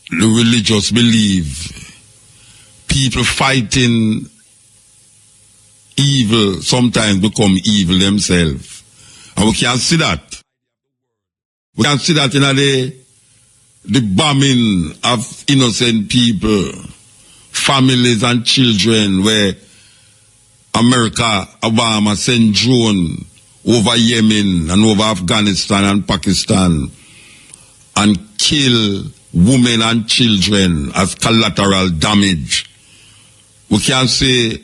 the religious belief, people fighting evil sometimes become evil themselves. And we can see that. We can see that in the bombing of innocent people, families and children, where America, Obama sent drone over Yemen and over Afghanistan and Pakistan and kill women and children as collateral damage. We can say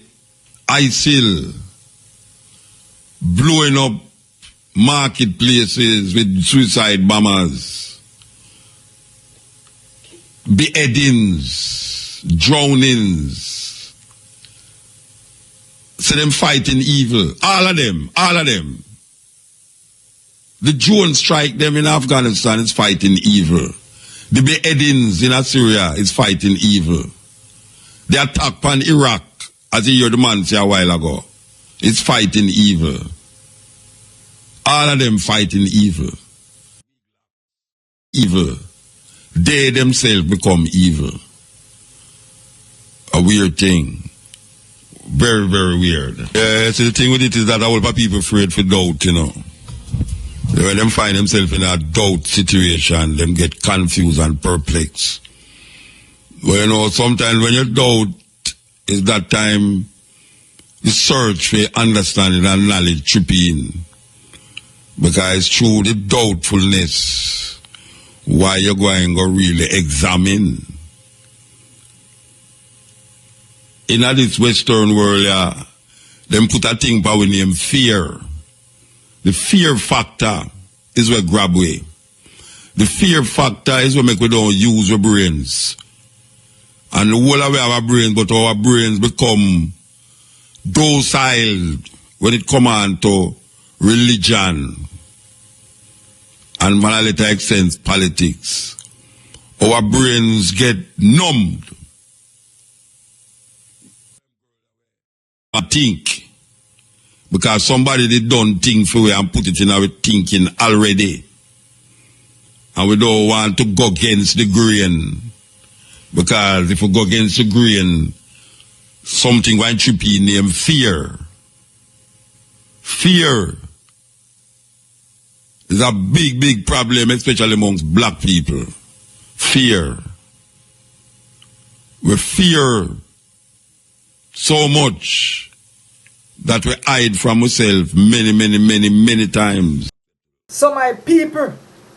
ISIL blowing up marketplaces with suicide bombers, beheadings, drownings. So them fighting evil. All of them. The drone strike them in Afghanistan is fighting evil. The beheadings in Syria is fighting evil. The attack on Iraq, as you heard the man say a while ago, is fighting evil. All of them fighting evil. Evil. They themselves become evil. A weird thing. Very, very weird. Yeah, so the thing with it is that a whole lot of people afraid for doubt, you know. When them find themselves in a doubt situation, them get confused and perplexed. Well, you know, sometimes when you doubt, is that time you search for understanding and knowledge tripping. Because through the doubtfulness, why you're going to really examine. In this Western world, yeah, them put a thing by we name fear. The fear factor is where grab we. The fear factor is what make we don't use our brains. And the whole of we have our brains, but our brains become docile when it comes on to religion and to a little extent politics. Our brains get numbed. I think because somebody did done thing for we and put it in our thinking already. And we don't want to go against the grain. Because if we go against the grain, something going to be named fear. Fear is a big, big problem, especially amongst black people. Fear. We fear so much that we hide from ourselves many times. So my people,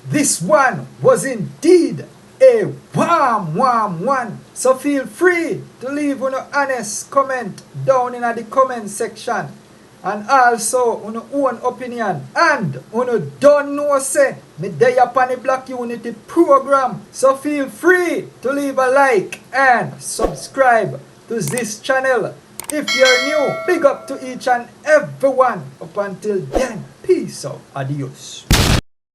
this one was indeed a warm one. So feel free to leave an honest comment down in the comment section. And also on own opinion. And on don't know say me dey upon the Black Unity program. So feel free to leave a like and subscribe to this channel. If you're new, big up to each and everyone. Up until then, peace out. Adios.